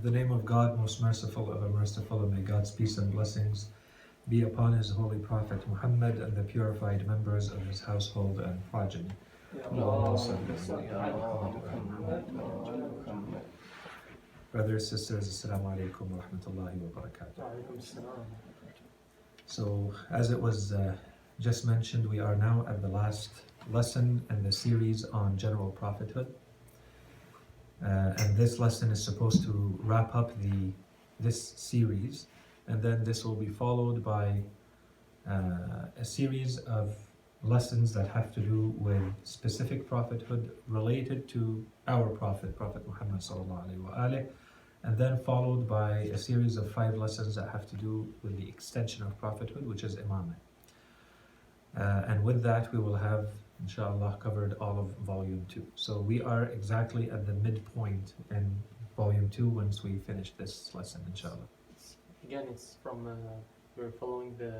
the name of God, most merciful, ever merciful, and may God's peace and blessings be upon His holy Prophet Muhammad and the purified members of his household and progeny. Brothers, sisters, Assalamu alaikum wa rahmatullahi wa barakatuh. So, as it was just mentioned, we are now at the last lesson in the series on general prophethood. And this lesson is supposed to wrap up this series, and then this will be followed by a series of lessons that have to do with specific prophethood related to our Prophet Muhammad sallallahu alaihi wasallam, and then followed by a series of 5 lessons that have to do with the extension of prophethood, which is imamah. And with that, we will have, inshallah, covered all of volume 2. So we are exactly at the midpoint in volume 2 once we finish this lesson, inshallah. Again, it's from, we're following the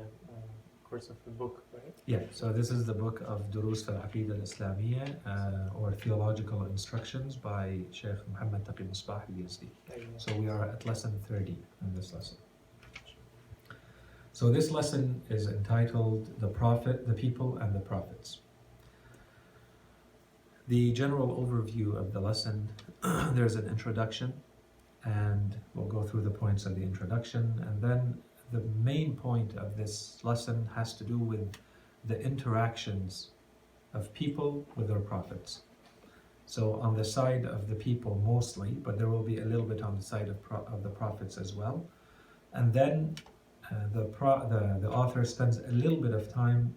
course of the book, right? Yeah, so this is the book of Durus al-Aqidah al-Islamiyya, or Theological Instructions by Sheikh Muhammad Taqi Misbah Yazdi. So we are at lesson 30 in this lesson. So this lesson is entitled The Prophet, the People and the Prophets. The general overview of the lesson, there's an introduction, and we'll go through the points of the introduction, and then the main point of this lesson has to do with the interactions of people with their prophets. So on the side of the people mostly, but there will be a little bit on the side of the prophets as well. And then the author spends a little bit of time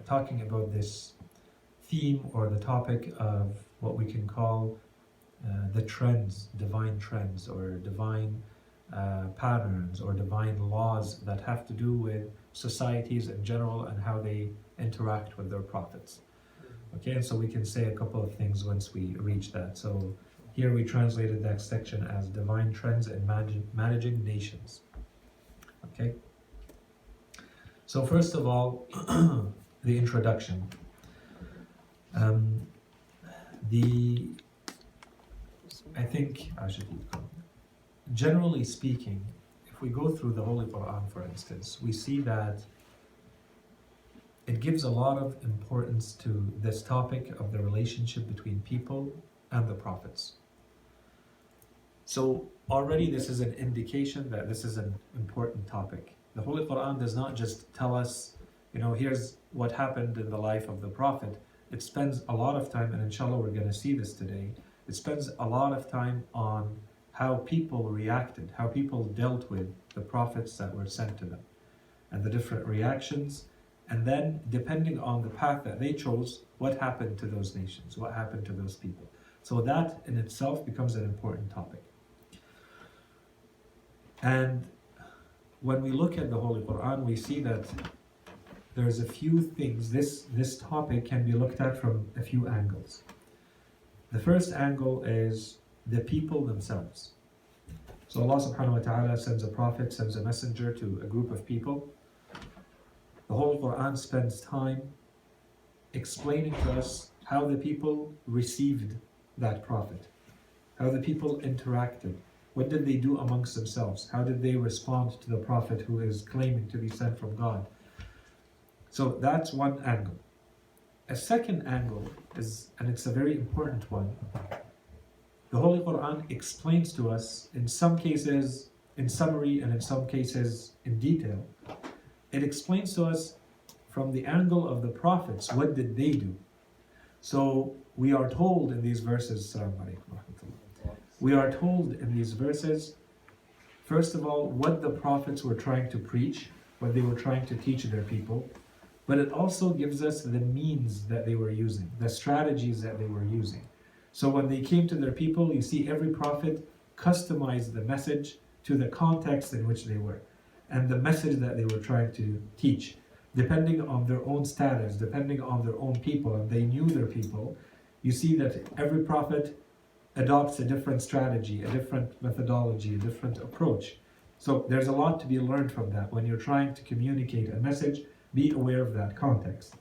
talking about this theme or the topic of what we can call the trends, divine trends, or divine patterns or divine laws that have to do with societies in general and how they interact with their prophets. Okay, and so we can say a couple of things once we reach that. So here we translated that section as divine trends in managing nations. Okay, so first of all, the introduction. I think I should keep going. Generally speaking, if we go through the Holy Quran, for instance, we see that it gives a lot of importance to this topic of the relationship between people and the prophets. So already this is an indication that this is an important topic. The Holy Quran does not just tell us, here's what happened in the life of the Prophet. It spends a lot of time, and inshallah we're going to see this today, it spends a lot of time on how people reacted, how people dealt with the prophets that were sent to them, and the different reactions, and then depending on the path that they chose, what happened to those nations, what happened to those people. So that in itself becomes an important topic. And when we look at the Holy Quran, we see that there's a few things, this topic can be looked at from a few angles. The first angle is the people themselves. So Allah subhanahu wa ta'ala sends a prophet, sends a messenger to a group of people. The Holy Quran spends time explaining to us how the people received that prophet, how the people interacted, what did they do amongst themselves, how did they respond to the prophet who is claiming to be sent from God. So that's one angle. A second angle is, and it's a very important one, the Holy Quran explains to us, in some cases in summary and in some cases in detail, it explains to us from the angle of the prophets, what did they do? So we are told in these verses, we are told in these verses, first of all, what the prophets were trying to preach, what they were trying to teach their people, but it also gives us the means that they were using, the strategies that they were using. So when they came to their people, you see every prophet customized the message to the context in which they were, and the message that they were trying to teach, depending on their own status, depending on their own people, and they knew their people. You see that every prophet adopts a different strategy, a different methodology, a different approach. So there's a lot to be learned from that. When you're trying to communicate a message, be aware of that context.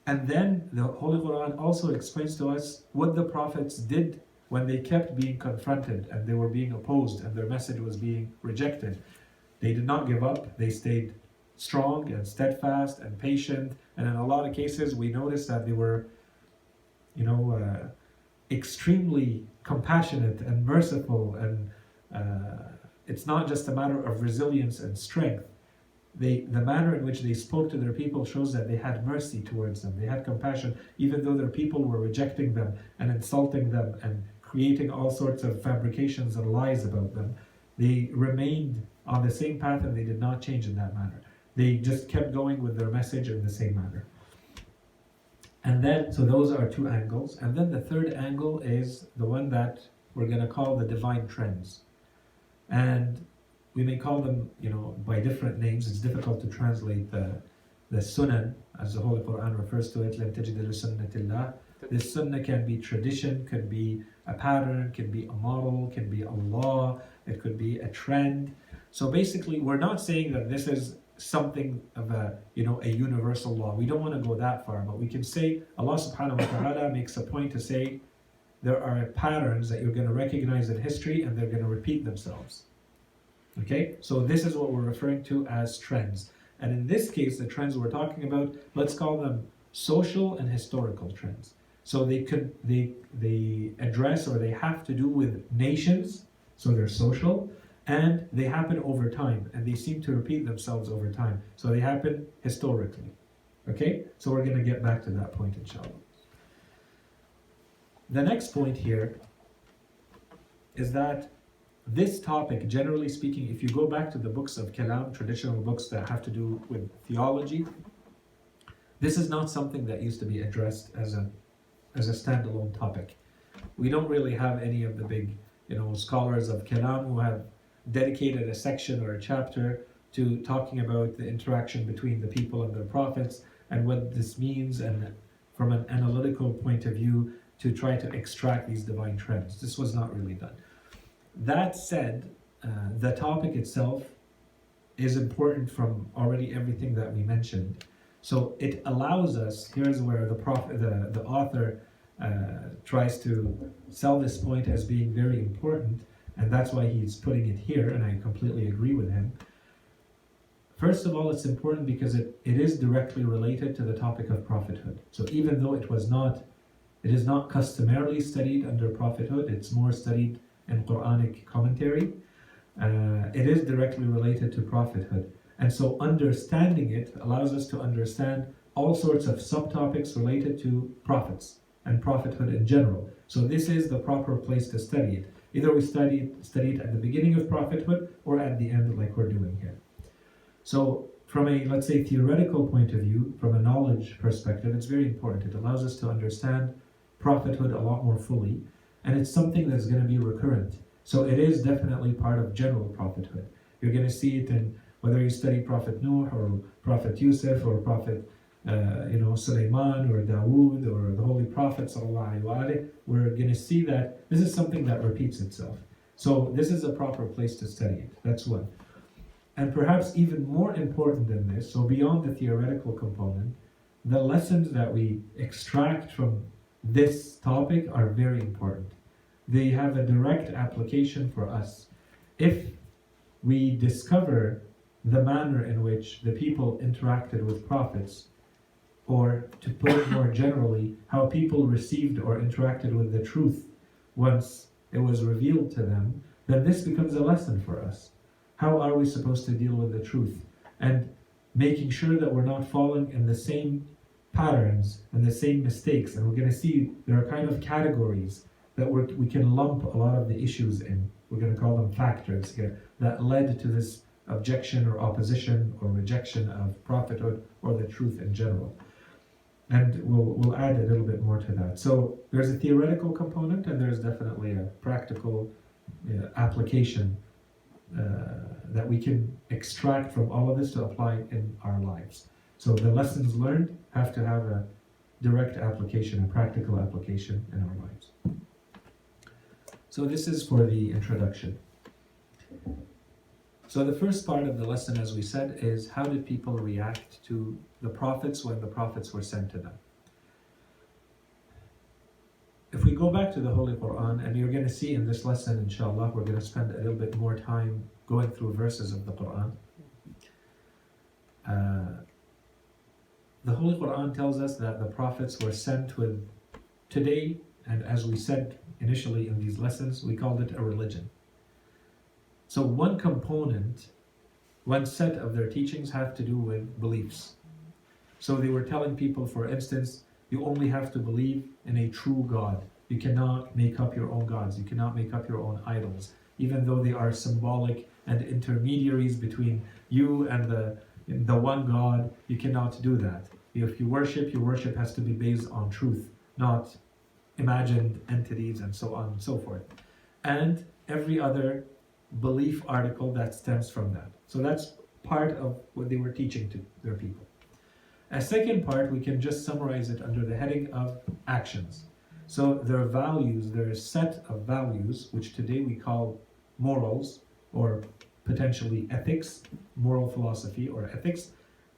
And then the Holy Quran also explains to us what the prophets did when they kept being confronted and they were being opposed and their message was being rejected, they did not give up. They stayed strong and steadfast and patient. And in a lot of cases, we noticed that they were, extremely compassionate and merciful. And it's not just a matter of resilience and strength. The manner in which they spoke to their people shows that they had mercy towards them. They had compassion, even though their people were rejecting them and insulting them and creating all sorts of fabrications and lies about them. They remained on the same path and they did not change in that manner. They just kept going with their message in the same manner. And then, so those are two angles. And then the third angle is the one that we're going to call the divine trends. And we may call them, by different names. It's difficult to translate the sunan, as the Holy Quran refers to it. لَن تَجِدَ لِسُنَّةِ اللَّهِ. This sunnah can be tradition, can be a pattern, can be a model, can be a law, it could be a trend. So basically, we're not saying that this is something of a universal law. We don't want to go that far, but we can say Allah subhanahu wa ta'ala makes a point to say there are patterns that you're going to recognize in history and they're going to repeat themselves. Okay, so this is what we're referring to as trends. And in this case, the trends we're talking about, let's call them social and historical trends. So they address, or they have to do with nations, so they're social, and they happen over time, and they seem to repeat themselves over time. So they happen historically. Okay, so we're going to get back to that point, inshallah. The next point here is that this topic, generally speaking, if you go back to the books of Kalam, traditional books that have to do with theology, this is not something that used to be addressed as a standalone topic. We don't really have any of the big, scholars of Kalam who have dedicated a section or a chapter to talking about the interaction between the people and their prophets and what this means, and from an analytical point of view to try to extract these divine trends. This was not really done. That said, the topic itself is important from already everything that we mentioned. So it allows us, here's where the author tries to sell this point as being very important, and that's why he's putting it here, and I completely agree with him. First of all, it's important because it is directly related to the topic of prophethood. So even though it is not customarily studied under prophethood, it's more studied in Quranic commentary, it is directly related to prophethood. And so understanding it allows us to understand all sorts of subtopics related to prophets and prophethood in general. So this is the proper place to study it. Either we study it at the beginning of prophethood or at the end, like we're doing here. So from a, let's say, theoretical point of view, from a knowledge perspective, it's very important. It allows us to understand prophethood a lot more fully, and it's something that's going to be recurrent. So it is definitely part of general prophethood. You're going to see it in whether you study Prophet Nuh or Prophet Yusuf or Prophet Sulaiman or Dawood or the Holy Prophet sallallahu alaihi wasallam. We're going to see that this is something that repeats itself. So this is a proper place to study it. That's one. And perhaps even more important than this, so beyond the theoretical component, the lessons that we extract from this topic are very important. They have a direct application for us. If we discover the manner in which the people interacted with prophets, or to put it more generally, how people received or interacted with the truth once it was revealed to them, then this becomes a lesson for us. How are we supposed to deal with the truth? And making sure that we're not falling in the same patterns and the same mistakes. And we're going to see there are kind of categories that we can lump a lot of the issues in. We're going to call them factors here that led to this objection or opposition or rejection of prophethood or the truth in general. And we'll add a little bit more to that. So there's a theoretical component and there's definitely a practical application that we can extract from all of this to apply in our lives. So the lessons learned have to have a direct application, a practical application in our lives. So this is for the introduction. So the first part of the lesson, as we said, is how did people react to the prophets when the prophets were sent to them? if we go back to the Holy Quran, and you're going to see in this lesson, inshallah, we're going to spend a little bit more time going through verses of the Quran. The Holy Quran tells us that the prophets were sent with today, and as we said initially in these lessons, we called it a religion. So one component, one set of their teachings have to do with beliefs. So they were telling people, for instance, you only have to believe in a true God. You cannot make up your own gods. You cannot make up your own idols, even though they are symbolic and intermediaries between you and the one God. You cannot do that. If you worship, your worship has to be based on truth, not imagined entities and so on and so forth. And every other belief article that stems from that. So that's part of what they were teaching to their people. A second part, we can just summarize it under the heading of actions. So their values, their set of values, which today we call morals, or potentially ethics, moral philosophy or ethics,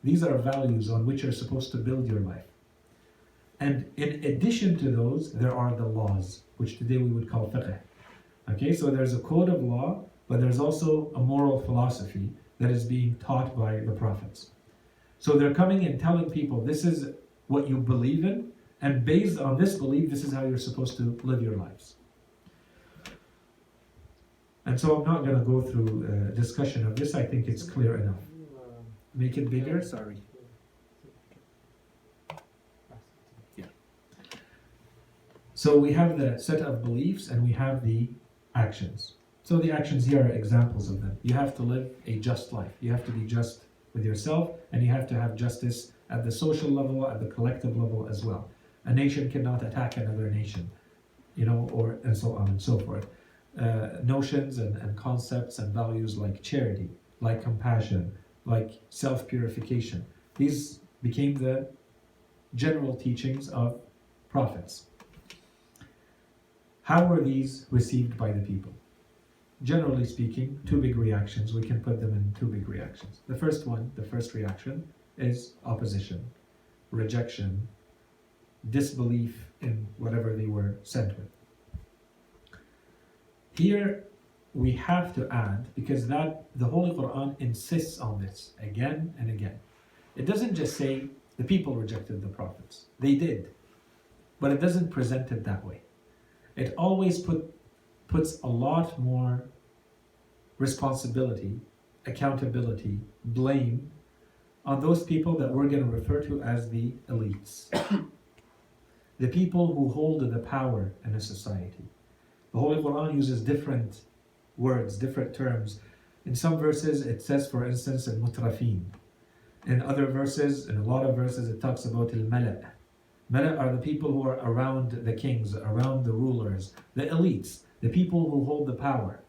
these are values on which you're supposed to build your life. And in addition to those, there are the laws, which today we would call fiqh. Okay, so there's a code of law, but there's also a moral philosophy that is being taught by the prophets. So they're coming and telling people, this is what you believe in, and based on this belief, this is how you're supposed to live your lives. And so I'm not going to go through a discussion of this. I think it's clear enough. Make it bigger? Sorry. Yeah. So we have the set of beliefs and we have the actions. So the actions here are examples of them. You have to live a just life. You have to be just with yourself, and you have to have justice at the social level, at the collective level as well. A nation cannot attack another nation, or and so on and so forth. Notions and concepts and values like charity, like compassion, like self-purification. These became the general teachings of prophets. How were these received by the people? Generally speaking, two big reactions. We can put them in two big reactions. The first reaction is opposition, rejection, disbelief in whatever they were sent with. Here we have to add, because the Holy Quran insists on this again and again. It doesn't just say the people rejected the prophets. They did. But it doesn't present it that way. It always puts a lot more responsibility, accountability, blame on those people that we're going to refer to as the elites. The people who hold the power in a society. The Holy Quran uses different words, different terms. In some verses it says, for instance, al-mutrafin. In other verses, in a lot of verses, it talks about al-mala'. Mala' are the people who are around the kings, around the rulers, the elites, the people who hold the power.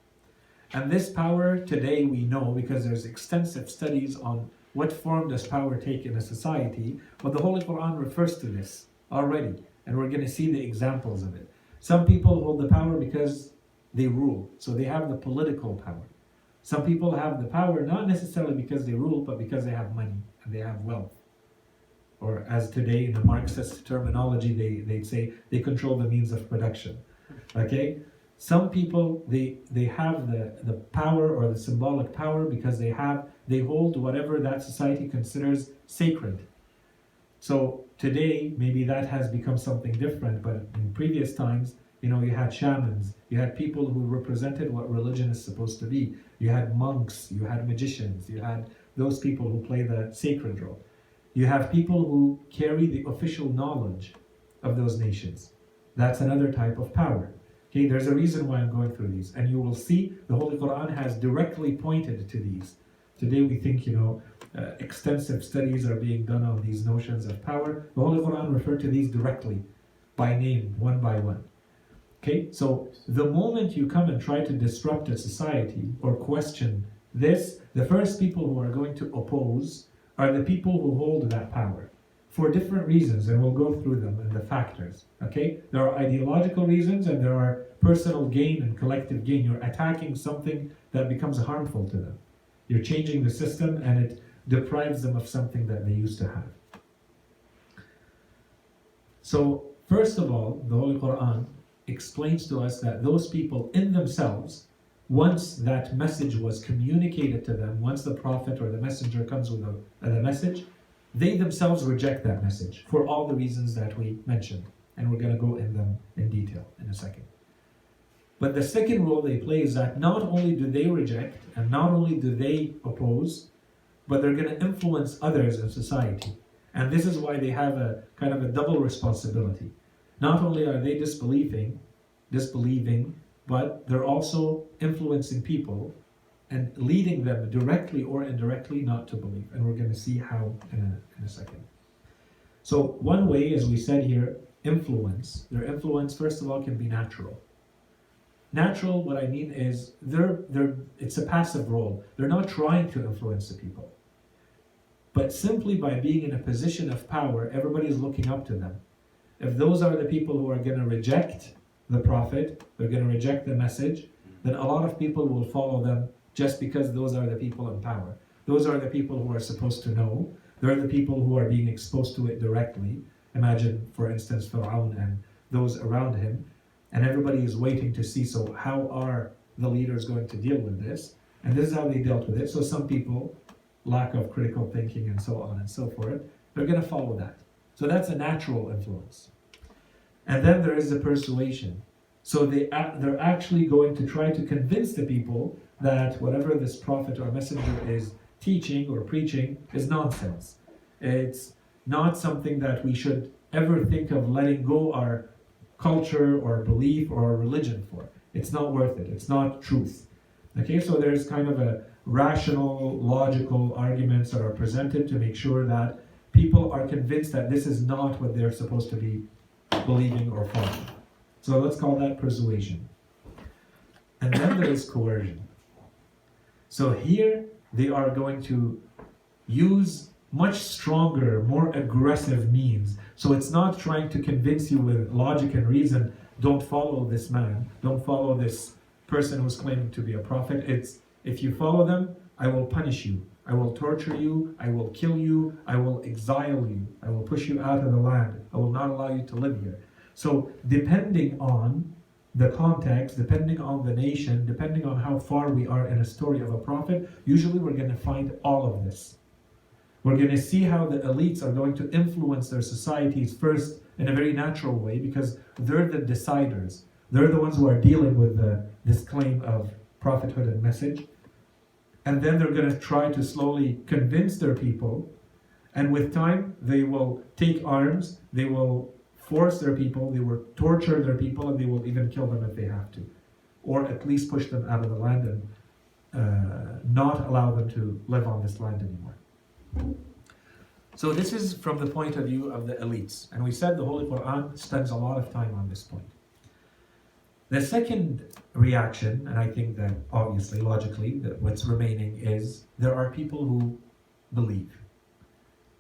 And this power today we know, because there's extensive studies on what form does power take in a society, but the Holy Quran refers to this already, and we're going to see the examples of it. Some people hold the power because they rule, so they have the political power. Some people have the power not necessarily because they rule, but because they have money and they have wealth. Or as today in the Marxist terminology, they'd say they control the means of production. Okay? Some people, they have the power or the symbolic power because they hold whatever that society considers sacred. So today, maybe that has become something different, but in previous times, you had shamans, you had people who represented what religion is supposed to be. You had monks, you had magicians, you had those people who play the sacred role. You have people who carry the official knowledge of those nations. That's another type of power. Okay, there's a reason why I'm going through these, and you will see the Holy Quran has directly pointed to these. Today we think, extensive studies are being done on these notions of power. The Holy Quran referred to these directly, by name, one by one. Okay, so the moment you come and try to disrupt a society or question this, the first people who are going to oppose are the people who hold that power for different reasons, and we'll go through them and the factors. Okay, there are ideological reasons and there are personal gain and collective gain. You're attacking something that becomes harmful to them. You're changing the system and it deprives them of something that they used to have. So First of all, the Holy Quran explains to us that those people in themselves, once that message was communicated to them, once the prophet or the messenger comes with the message, they themselves reject that message for all the reasons that we mentioned. And we're going to go in them in detail in a second. But the second role they play is that not only do they reject and not only do they oppose, but they're going to influence others in society. And this is why they have a kind of a double responsibility. Not only are they disbelieving, but they're also influencing people and leading them directly or indirectly not to believe. And we're going to see how in a second. So one way, as we said here, influence. Their influence, first of all, can be natural. Natural, what I mean is, it's a passive role. They're not trying to influence the people. But simply by being in a position of power, everybody's looking up to them. If those are the people who are going to reject the prophet, they're going to reject the message, then a lot of people will follow them just because those are the people in power. Those are the people who are supposed to know. They're the people who are being exposed to it directly. Imagine, for instance, Fir'aun and those around him. And everybody is waiting to see, so how are the leaders going to deal with this? And this is how they dealt with it. So some people, lack of critical thinking and so on and so forth, they're going to follow that. So that's a natural influence. And then there is the persuasion. So they're actually going to try to convince the people that whatever this prophet or messenger is teaching or preaching is nonsense. It's not something that we should ever think of letting go our culture or belief or religion for. It's not worth it. It's not truth. Okay, so there's kind of a rational, logical arguments that are presented to make sure that people are convinced that this is not what they're supposed to be believing or following. So let's call that persuasion. And then there is coercion. So here they are going to use much stronger, more aggressive means. So it's not trying to convince you with logic and reason, don't follow this man, don't follow this person who's claiming to be a prophet. It's, if you follow them, I will punish you, I will torture you, I will kill you, I will exile you, I will push you out of the land, I will not allow you to live here. So depending on the context, depending on the nation, depending on how far we are in a story of a prophet, usually we're going to find all of this. We're going to see how the elites are going to influence their societies first in a very natural way, because they're the deciders. They're the ones who are dealing with this claim of prophethood and message. And then they're going to try to slowly convince their people. And with time, they will take arms, they will force their people, they will torture their people, and they will even kill them if they have to. Or at least push them out of the land and not allow them to live on this land anymore. So this is from the point of view of the elites. And we said the Holy Quran spends a lot of time on this point. The second reaction, and I think that obviously, logically, that what's remaining is there are people who believe.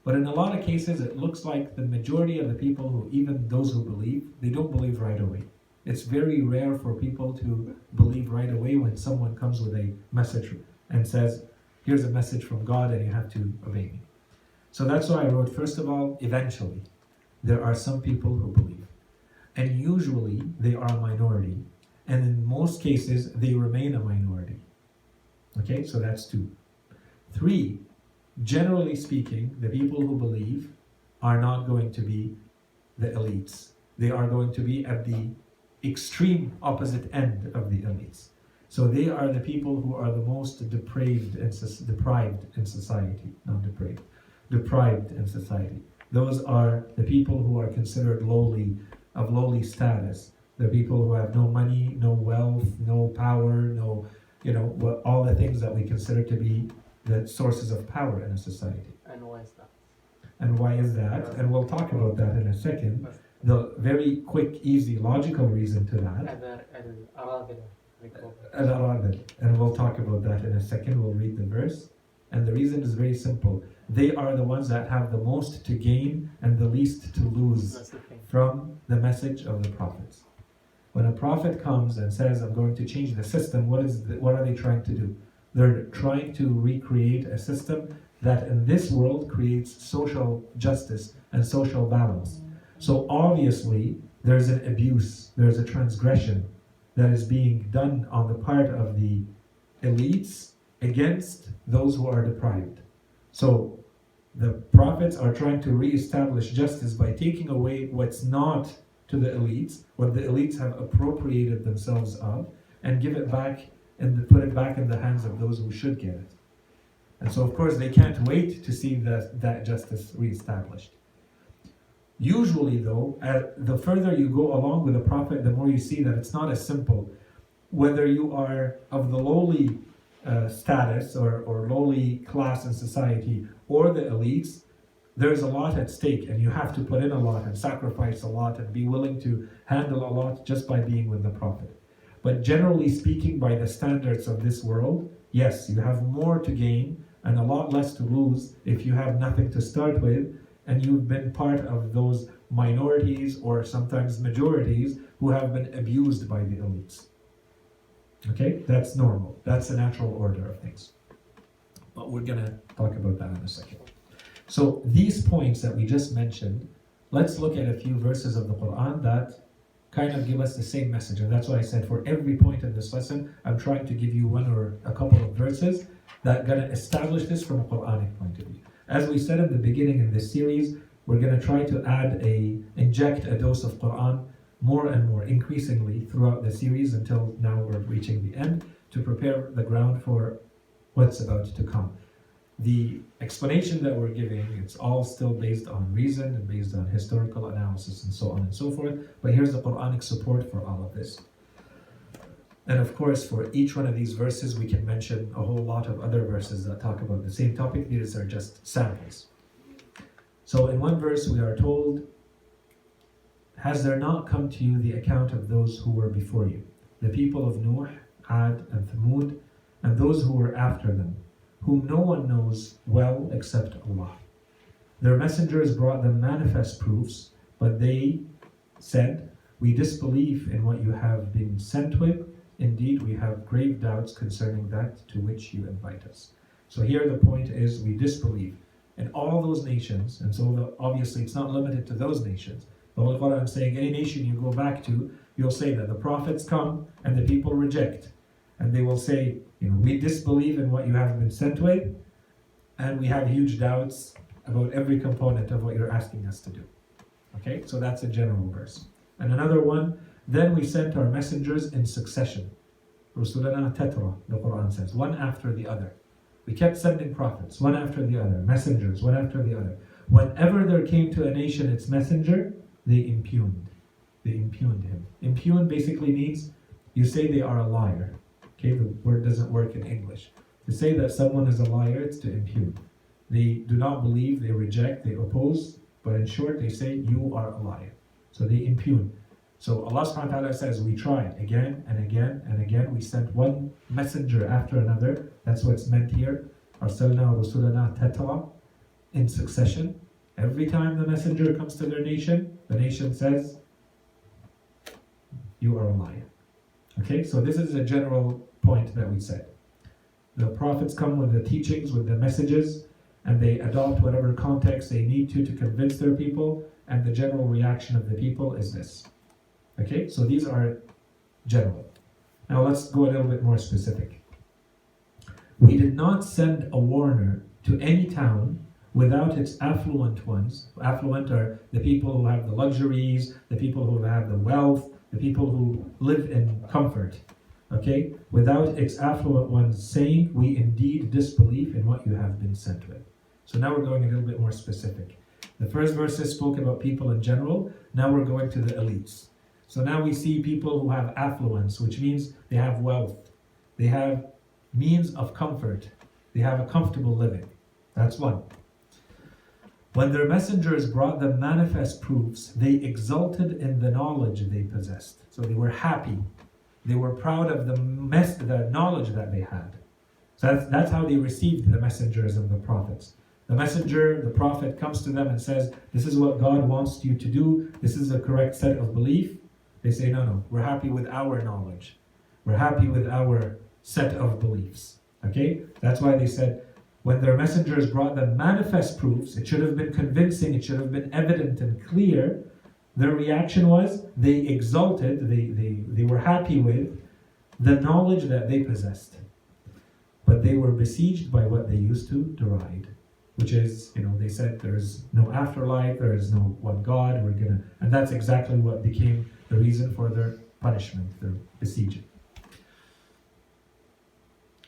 But in a lot of cases, it looks like the majority of the people who, even those who believe, they don't believe right away. It's very rare for people to believe right away when someone comes with a message and says, here's a message from God and you have to obey me. So that's why I wrote, first of all, eventually, there are some people who believe. And usually, they are a minority. And in most cases, they remain a minority. Okay, so that's 2. 3, generally speaking, the people who believe are not going to be the elites. They are going to be at the extreme opposite end of the elites. So they are the people who are the most deprived in society, not depraved, deprived in society. Those are the people who are considered lowly, of lowly status. The people who have no money, no wealth, no power, no, all the things that we consider to be the sources of power in a society. And why is that? And why is that? And we'll talk about that in a second. The very quick, easy, logical reason to that. And we'll talk about that in a second. We'll read the verse. And the reason is very simple. They are the ones that have the most to gain and the least to lose from the message of the prophets. When a prophet comes and says, I'm going to change the system, what are they trying to do? They're trying to recreate a system that in this world creates social justice and social balance. So obviously, there's an abuse, there's a transgression that is being done on the part of the elites against those who are deprived. So the prophets are trying to re-establish justice by taking away what's not to the elites, what the elites have appropriated themselves of, and give it back and put it back in the hands of those who should get it. And so of course they can't wait to see that justice re-established. Usually though, the further you go along with the prophet, the more you see that it's not as simple. Whether you are of the lowly status or lowly class in society or the elites, there's a lot at stake, and you have to put in a lot and sacrifice a lot and be willing to handle a lot just by being with the prophet. But generally speaking, by the standards of this world, yes, you have more to gain and a lot less to lose if you have nothing to start with and you've been part of those minorities or sometimes majorities who have been abused by the elites. Okay, that's normal. That's the natural order of things. But we're going to talk about that in a second. So these points that we just mentioned, let's look at a few verses of the Quran that kind of give us the same message. And that's why I said for every point in this lesson, I'm trying to give you one or a couple of verses that are going to establish this from a Quranic point of view. As we said at the beginning in this series, we're going to try to inject a dose of Quran more and more, increasingly throughout the series until now we're reaching the end, to prepare the ground for what's about to come. The explanation that we're giving, it's all still based on reason and based on historical analysis and so on and so forth, but here's the Quranic support for all of this. And of course, for each one of these verses, we can mention a whole lot of other verses that talk about the same topic. These are just samples. So in one verse we are told, "Has there not come to you the account of those who were before you, the people of Nuh, Ad, and Thamud, and those who were after them, whom no one knows well except Allah? Their messengers brought them manifest proofs, but they said, 'We disbelieve in what you have been sent with. Indeed, we have grave doubts concerning that to which you invite us.'" So here the point is, we disbelieve in all those nations, and so obviously it's not limited to those nations. The Holy Quran is saying any nation you go back to, you'll say that the prophets come and the people reject. And they will say, we disbelieve in what you have been sent with, and we have huge doubts about every component of what you're asking us to do. Okay, so that's a general verse. And another one, "Then we sent our messengers in succession." Rusulana Tetra, the Quran says, one after the other. We kept sending prophets, one after the other, messengers, one after the other. Whenever there came to a nation its messenger, they impugned. They impugned him. Impugn basically means you say they are a liar. Okay, the word doesn't work in English. To say that someone is a liar, it's to impugn. They do not believe, they reject, they oppose, but in short, they say you are a liar. So they impugn. So Allah subhanahu wa ta'ala says, we tried again and again and again. We sent one messenger after another. That's what's meant here. Arsalna rusulana tatra, in succession. Every time the messenger comes to their nation, the nation says, you are a liar. Okay, so this is a general point that we said. The prophets come with the teachings, with the messages, and they adopt whatever context they need to convince their people, and the general reaction of the people is this. Okay, so these are general. Now let's go a little bit more specific. We did not send a warner to any town without its affluent ones. Affluent are the people who have the luxuries, the people who have the wealth, the people who live in comfort. Okay, without its affluent ones saying, "We indeed disbelieve in what you have been sent with." So now we're going a little bit more specific. The first verses spoke about people in general. Now we're going to the elites. So now we see people who have affluence, which means they have wealth. They have means of comfort. They have a comfortable living. That's one. When their messengers brought them manifest proofs, they exulted in the knowledge they possessed. So they were happy. They were proud of the knowledge that they had. So that's how they received the messengers and the prophets. The messenger, the prophet, comes to them and says, "This is what God wants you to do. This is the correct set of belief." They say, no, we're happy with our knowledge. We're happy with our set of beliefs. Okay? That's why they said, when their messengers brought them manifest proofs, it should have been convincing, it should have been evident and clear, Their reaction was they exalted, they were happy with the knowledge that they possessed. But they were besieged by what they used to deride, which is, they said there's no afterlife, there is no one God, and that's exactly what became the reason for their punishment, their besieging.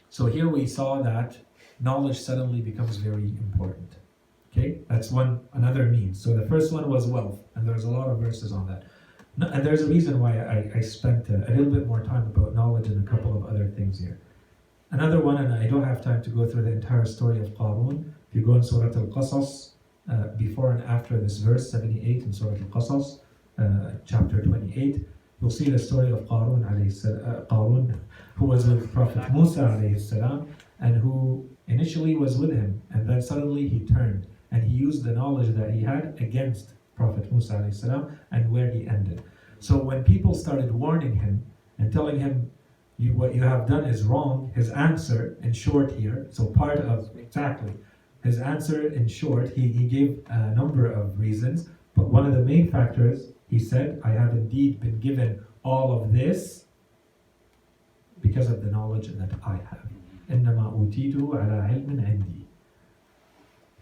So here we saw that knowledge suddenly becomes very important. Okay, that's another means. So the first one was wealth, and there's a lot of verses on that. And there's a reason why I spent a little bit more time about knowledge and a couple of other things here. Another one, and I don't have time to go through the entire story of Qarun. If you go in Surah Al-Qasas, before and after this verse 78 in Surah Al-Qasas, chapter 28, you'll see the story of Qarun, who was with Prophet Musa alayhi salam, and who initially was with him, and then suddenly he turned, and he used the knowledge that he had against Prophet Musa alayhi salam, and where he ended. So when people started warning him and telling him, what you have done is wrong, his answer in short here, his answer in short, he gave a number of reasons, but one of the main factors, he said, I have indeed been given all of this because of the knowledge that I have. إِنَّمَا أُوتِيتُهُ عَلَى عِلْمٍ عِنْدِي.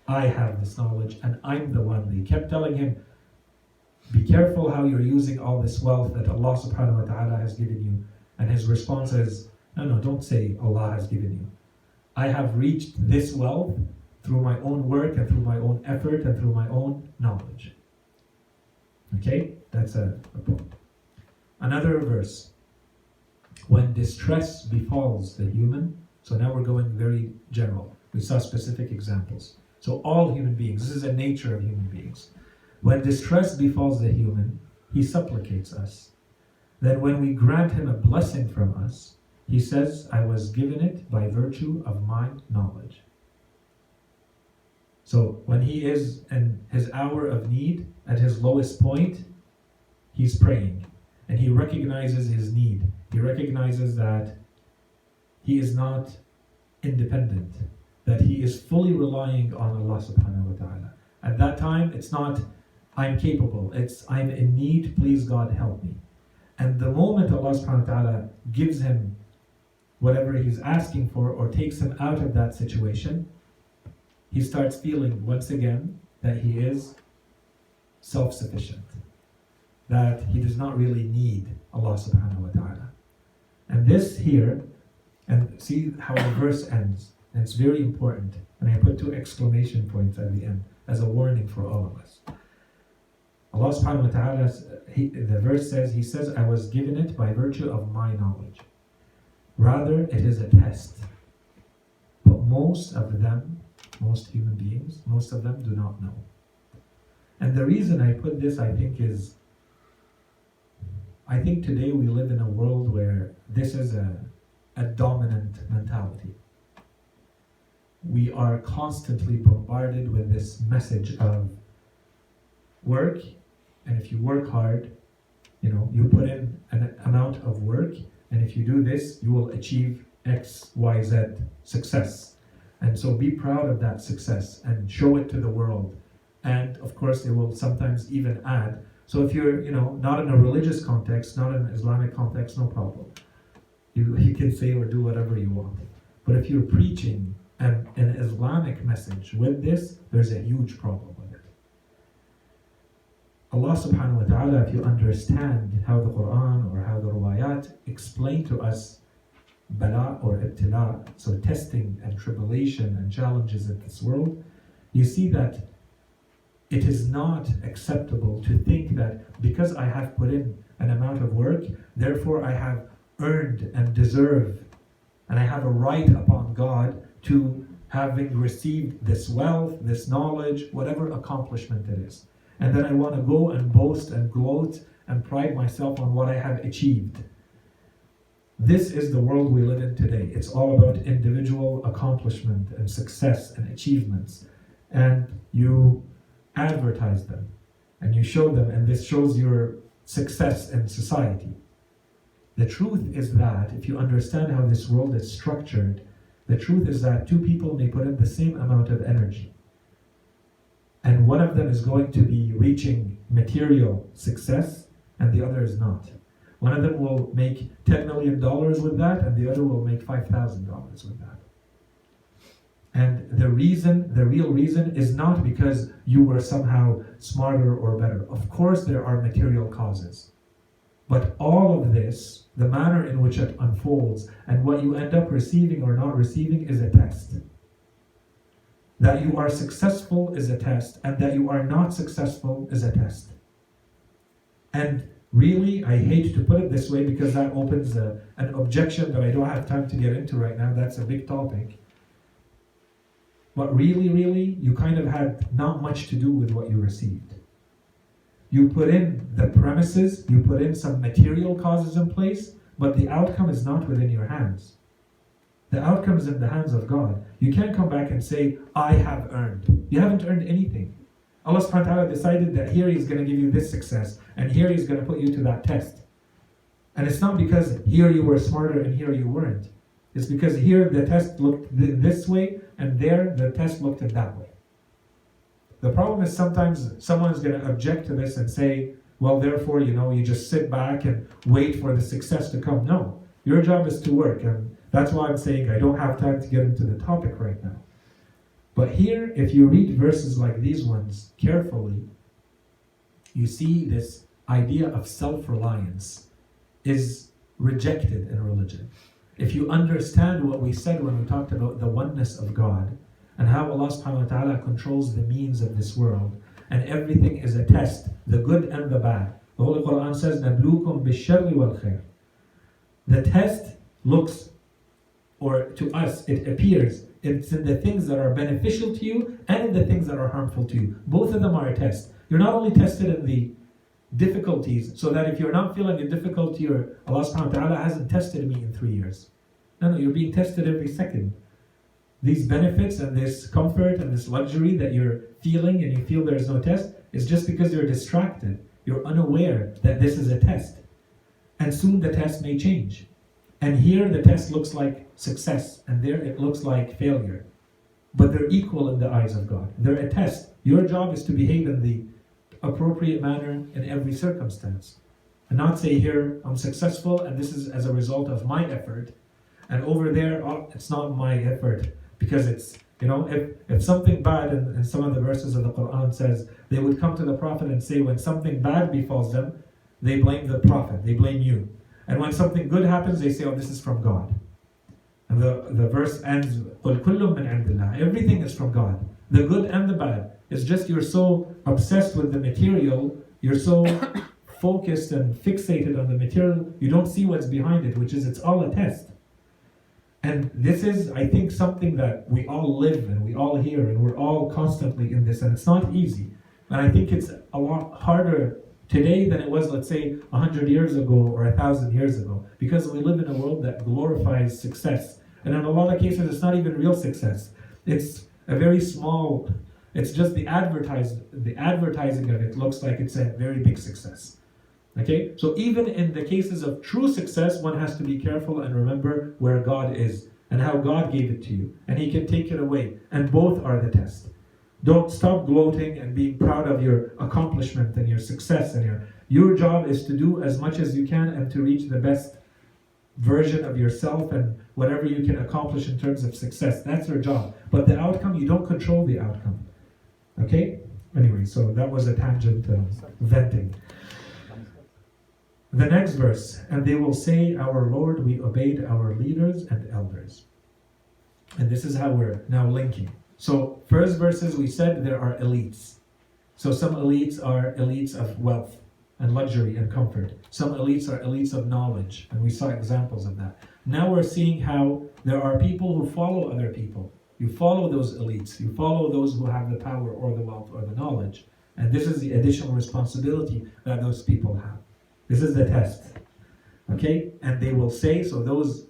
I have this knowledge and I'm the one. They kept telling him, be careful how you're using all this wealth that Allah subhanahu wa ta'ala has given you. And his response is, no, don't say Allah has given you. I have reached this wealth through my own work and through my own effort and through my own knowledge. Okay, that's a point. Another verse. When distress befalls the human, so now we're going very general. We saw specific examples. So all human beings, this is the nature of human beings. When distress befalls the human, he supplicates us. Then when we grant him a blessing from us, he says, I was given it by virtue of my knowledge. So when he is in his hour of need, at his lowest point, he's praying. And he recognizes his need. He recognizes that he is not independent, that he is fully relying on Allah subhanahu wa ta'ala. At that time, it's not, I'm capable, it's, I'm in need, please God help me. And the moment Allah subhanahu wa ta'ala gives him whatever he's asking for or takes him out of that situation, he starts feeling once again that he is self-sufficient, that he does not really need Allah subhanahu wa ta'ala. And this here, and see how the verse ends, and it's very important, and I put 2 exclamation points at the end as a warning for all of us. Allah subhanahu wa ta'ala, the verse says, he says, I was given it by virtue of my knowledge. Rather, it is a test. But most human beings, most of them do not know. And the reason I put this, I think today we live in a world where this is a dominant mentality. We are constantly bombarded with this message of work, and if you work hard, you put in an amount of work, and if you do this, you will achieve X, Y, Z success. And so be proud of that success and show it to the world. And of course, they will sometimes even add, so if you're, not in a religious context, not in an Islamic context, no problem. You can say or do whatever you want. But if you're preaching an Islamic message with this, there's a huge problem with it. Allah subhanahu wa ta'ala, if you understand how the Quran or how the Ruwayat explain to us bala or ibtila, so testing and tribulation and challenges in this world, you see that it is not acceptable to think that because I have put in an amount of work, therefore I have earned and deserve, and I have a right upon God to having received this wealth, this knowledge, whatever accomplishment it is. And then I want to go and boast and gloat and pride myself on what I have achieved. This is the world we live in today. It's all about individual accomplishment and success and achievements. And you advertise them and you show them, and this shows your success in society. The truth is that if you understand how this world is structured, the truth is that 2 people may put in the same amount of energy, and one of them is going to be reaching material success and the other is not. One of them will make $10 million with that and the other will make $5,000 with that. And the real reason is not because you were somehow smarter or better. Of course there are material causes. But all of this, the manner in which it unfolds and what you end up receiving or not receiving is a test. That you are successful is a test, and that you are not successful is a test. And really, I hate to put it this way because that opens an objection that I don't have time to get into right now. That's a big topic. But really, you kind of had not much to do with what you received. You put in the premises, you put in some material causes in place, but the outcome is not within your hands. The outcome is in the hands of God. You can't come back and say, I have earned. You haven't earned anything. Allah subhanahu wa ta'ala decided that here He's going to give you this success, and here He's going to put you to that test. And it's not because here you were smarter and here you weren't. It's because here the test looked this way, and there the test looked that way. The problem is sometimes someone's going to object to this and say, well, therefore, you just sit back and wait for the success to come. No, your job is to work, and that's why I'm saying I don't have time to get into the topic right now. But here, if you read verses like these ones carefully, you see this idea of self-reliance is rejected in religion. If you understand what we said when we talked about the oneness of God, and how Allah subhanahu wa ta'ala controls the means of this world, and everything is a test, the good and the bad. The Holy Quran says, نَبْلُوكُمْ بِالشَّرِّ وَالْخَيْرِ. The test looks, or to us, it appears, it's in the things that are beneficial to you and in the things that are harmful to you. Both of them are a test. You're not only tested in the difficulties, so that if you're not feeling a difficulty, or Allah subhanahu wa ta'ala hasn't tested me in 3 years. No, you're being tested every second. These benefits and this comfort and this luxury that you're feeling and you feel there's no test is just because you're distracted. You're unaware that this is a test. And soon the test may change. And here the test looks like success, and there it looks like failure. But they're equal in the eyes of God. They're a test. Your job is to behave in the appropriate manner in every circumstance. And not say, here, I'm successful and this is as a result of my effort. And over there, it's not my effort. Because it's, if something bad in some of the verses of the Quran says, they would come to the Prophet and say when something bad befalls them, they blame the Prophet, they blame you. And when something good happens, they say, oh, this is from God. And the verse ends, قُلْ كُلٌّ مِّنْ عِنْدِ اللَّهِ. Everything is from God. The good and the bad. It's just you're so obsessed with the material, you're so focused and fixated on the material, you don't see what's behind it, which is it's all a test. And this is, I think, something that we all live and we all hear, and we're all constantly in this, and it's not easy. And I think it's a lot harder today than it was, let's say, 100 years ago or 1,000 years ago, because we live in a world that glorifies success. And in a lot of cases, it's not even real success. It's a very small, it's just the advertising of it looks like it's a very big success. Okay, so even in the cases of true success, one has to be careful and remember where God is and how God gave it to you, and He can take it away, and both are the test. Don't stop gloating and being proud of your accomplishment and your success, and your job is to do as much as you can and to reach the best version of yourself and whatever you can accomplish in terms of success. That's your job. But the outcome, you don't control the outcome. Okay? Anyway, so that was a tangent venting. The next verse, and they will say, our Lord, we obeyed our leaders and elders. And this is how we're now linking. So first verses we said there are elites. So some elites are elites of wealth and luxury and comfort. Some elites are elites of knowledge, and we saw examples of that. Now we're seeing how there are people who follow other people. You follow those elites. You follow those who have the power or the wealth or the knowledge. And this is the additional responsibility that those people have. This is the test. Okay? And they will say, so those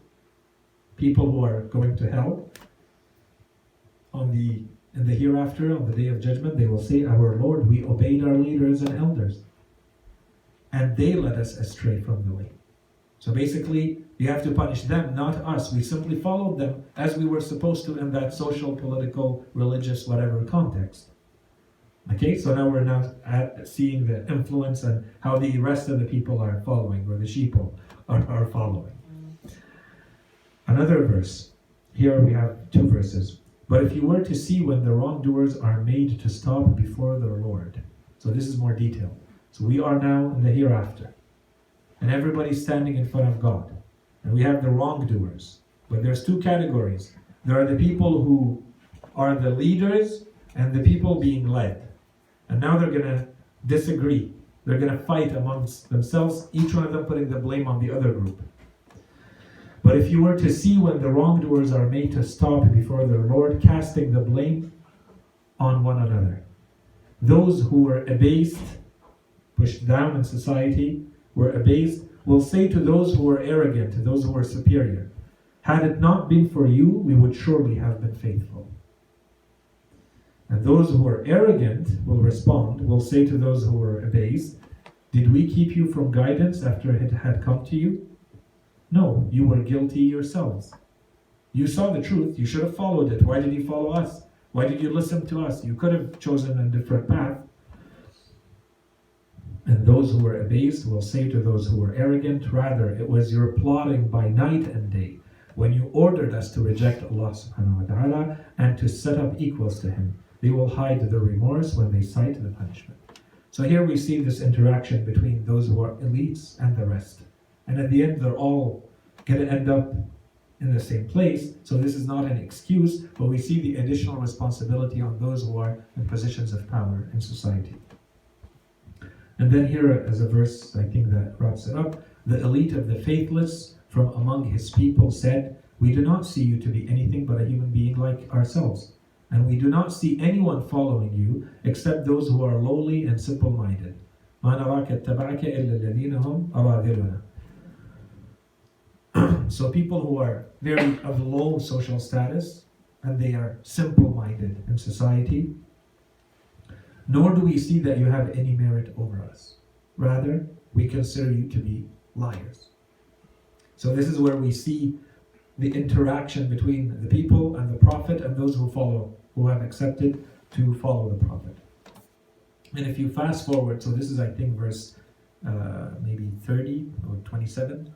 people who are going to hell, in the hereafter, on the day of judgment, they will say, our Lord, we obeyed our leaders and elders, and they led us astray from the way. So basically, you have to punish them, not us. We simply followed them as we were supposed to in that social, political, religious, whatever context. Okay, so now we're seeing the influence and how the rest of the people are following, or the sheeple are following. Another verse. Here we have two verses. But if you were to see when the wrongdoers are made to stop before their Lord. So this is more detail. So we are now in the hereafter. And everybody's standing in front of God. And we have the wrongdoers. But there's two categories. There are the people who are the leaders and the people being led. And now they're going to disagree. They're going to fight amongst themselves, each one of them putting the blame on the other group. But if you were to see when the wrongdoers are made to stop before their Lord, casting the blame on one another. Those who were abased, pushed down in society, were abased, will say to those who were arrogant, to those who were superior, had it not been for you, we would surely have been faithful. And those who were arrogant will respond, will say to those who were abased, did we keep you from guidance after it had come to you? No, you were guilty yourselves. You saw the truth, you should have followed it. Why did you follow us? Why did you listen to us? You could have chosen a different path. And those who were abased will say to those who were arrogant, rather, it was your plotting by night and day, when you ordered us to reject Allah subhanahu wa ta'ala and to set up equals to Him. They will hide their remorse when they sight the punishment. So here we see this interaction between those who are elites and the rest. And at the end, they're all going to end up in the same place. So this is not an excuse, but we see the additional responsibility on those who are in positions of power in society. And then here as a verse, I think that wraps it up. The elite of the faithless from among his people said, we do not see you to be anything but a human being like ourselves. And we do not see anyone following you except those who are lowly and simple-minded. مَا نَرَاكَ اتَّبَعَكَ إِلَّا الَّذِينَ هُمْ أَرَاذِلُنَا. So people who are very of low social status, and they are simple-minded in society, nor do we see that you have any merit over us. Rather, we consider you to be liars. So this is where we see the interaction between the people and the Prophet and those who follow, who have accepted to follow the Prophet. And if you fast forward, so this is I think verse maybe 30 or 27.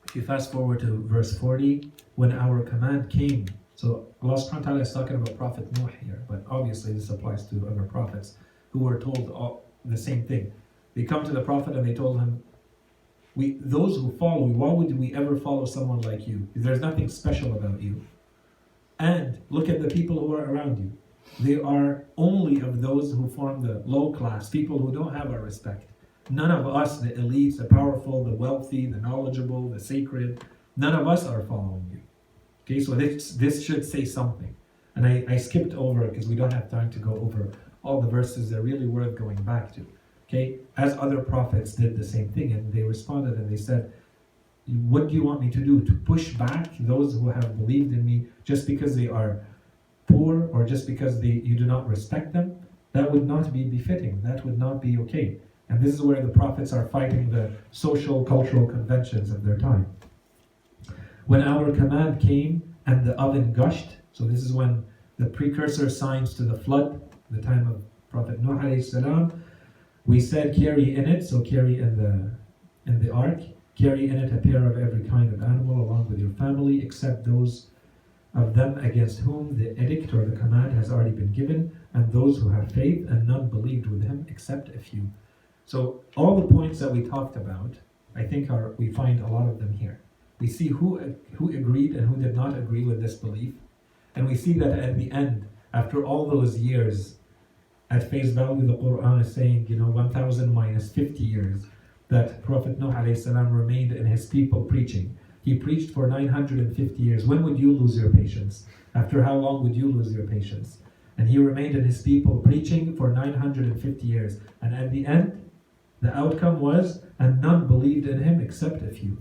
If you fast forward to verse 40, when our command came, so Allah subhanahu wa ta'ala is talking about Prophet Nuh here, but obviously this applies to other prophets who were told the same thing. They come to the Prophet and they told him, those who follow you, why would we ever follow someone like you? There's nothing special about you. And look at the people who are around you. They are only of those who form the low class, people who don't have our respect. None of us, the elites, the powerful, the wealthy, the knowledgeable, the sacred, none of us are following you. Okay, so this should say something. And I skipped over because we don't have time to go over all the verses. They're really worth going back to. Okay, as other prophets did the same thing, and they responded and they said, what do you want me to do? To push back those who have believed in me just because they are poor or just because you do not respect them? That would not be befitting. That would not be okay. And this is where the prophets are fighting the social, cultural conventions of their time. When our command came and the oven gushed, so this is when the precursor signs to the flood, the time of Prophet Nuh alayhi salam, we said carry in it, so carry in the ark, carry in it a pair of every kind of animal along with your family, except those of them against whom the edict or the command has already been given, and those who have faith, and none believed with him except a few. So all the points that we talked about, I think we find a lot of them here. We see who agreed and who did not agree with this belief, and we see that at the end, after all those years, at face value, the Quran is saying, 1,000 minus 50 years, that Prophet Nuh alayhi salam remained in his people preaching. He preached for 950 years. When would you lose your patience? After how long would you lose your patience? And he remained in his people preaching for 950 years. And at the end, the outcome was, and none believed in him except a few.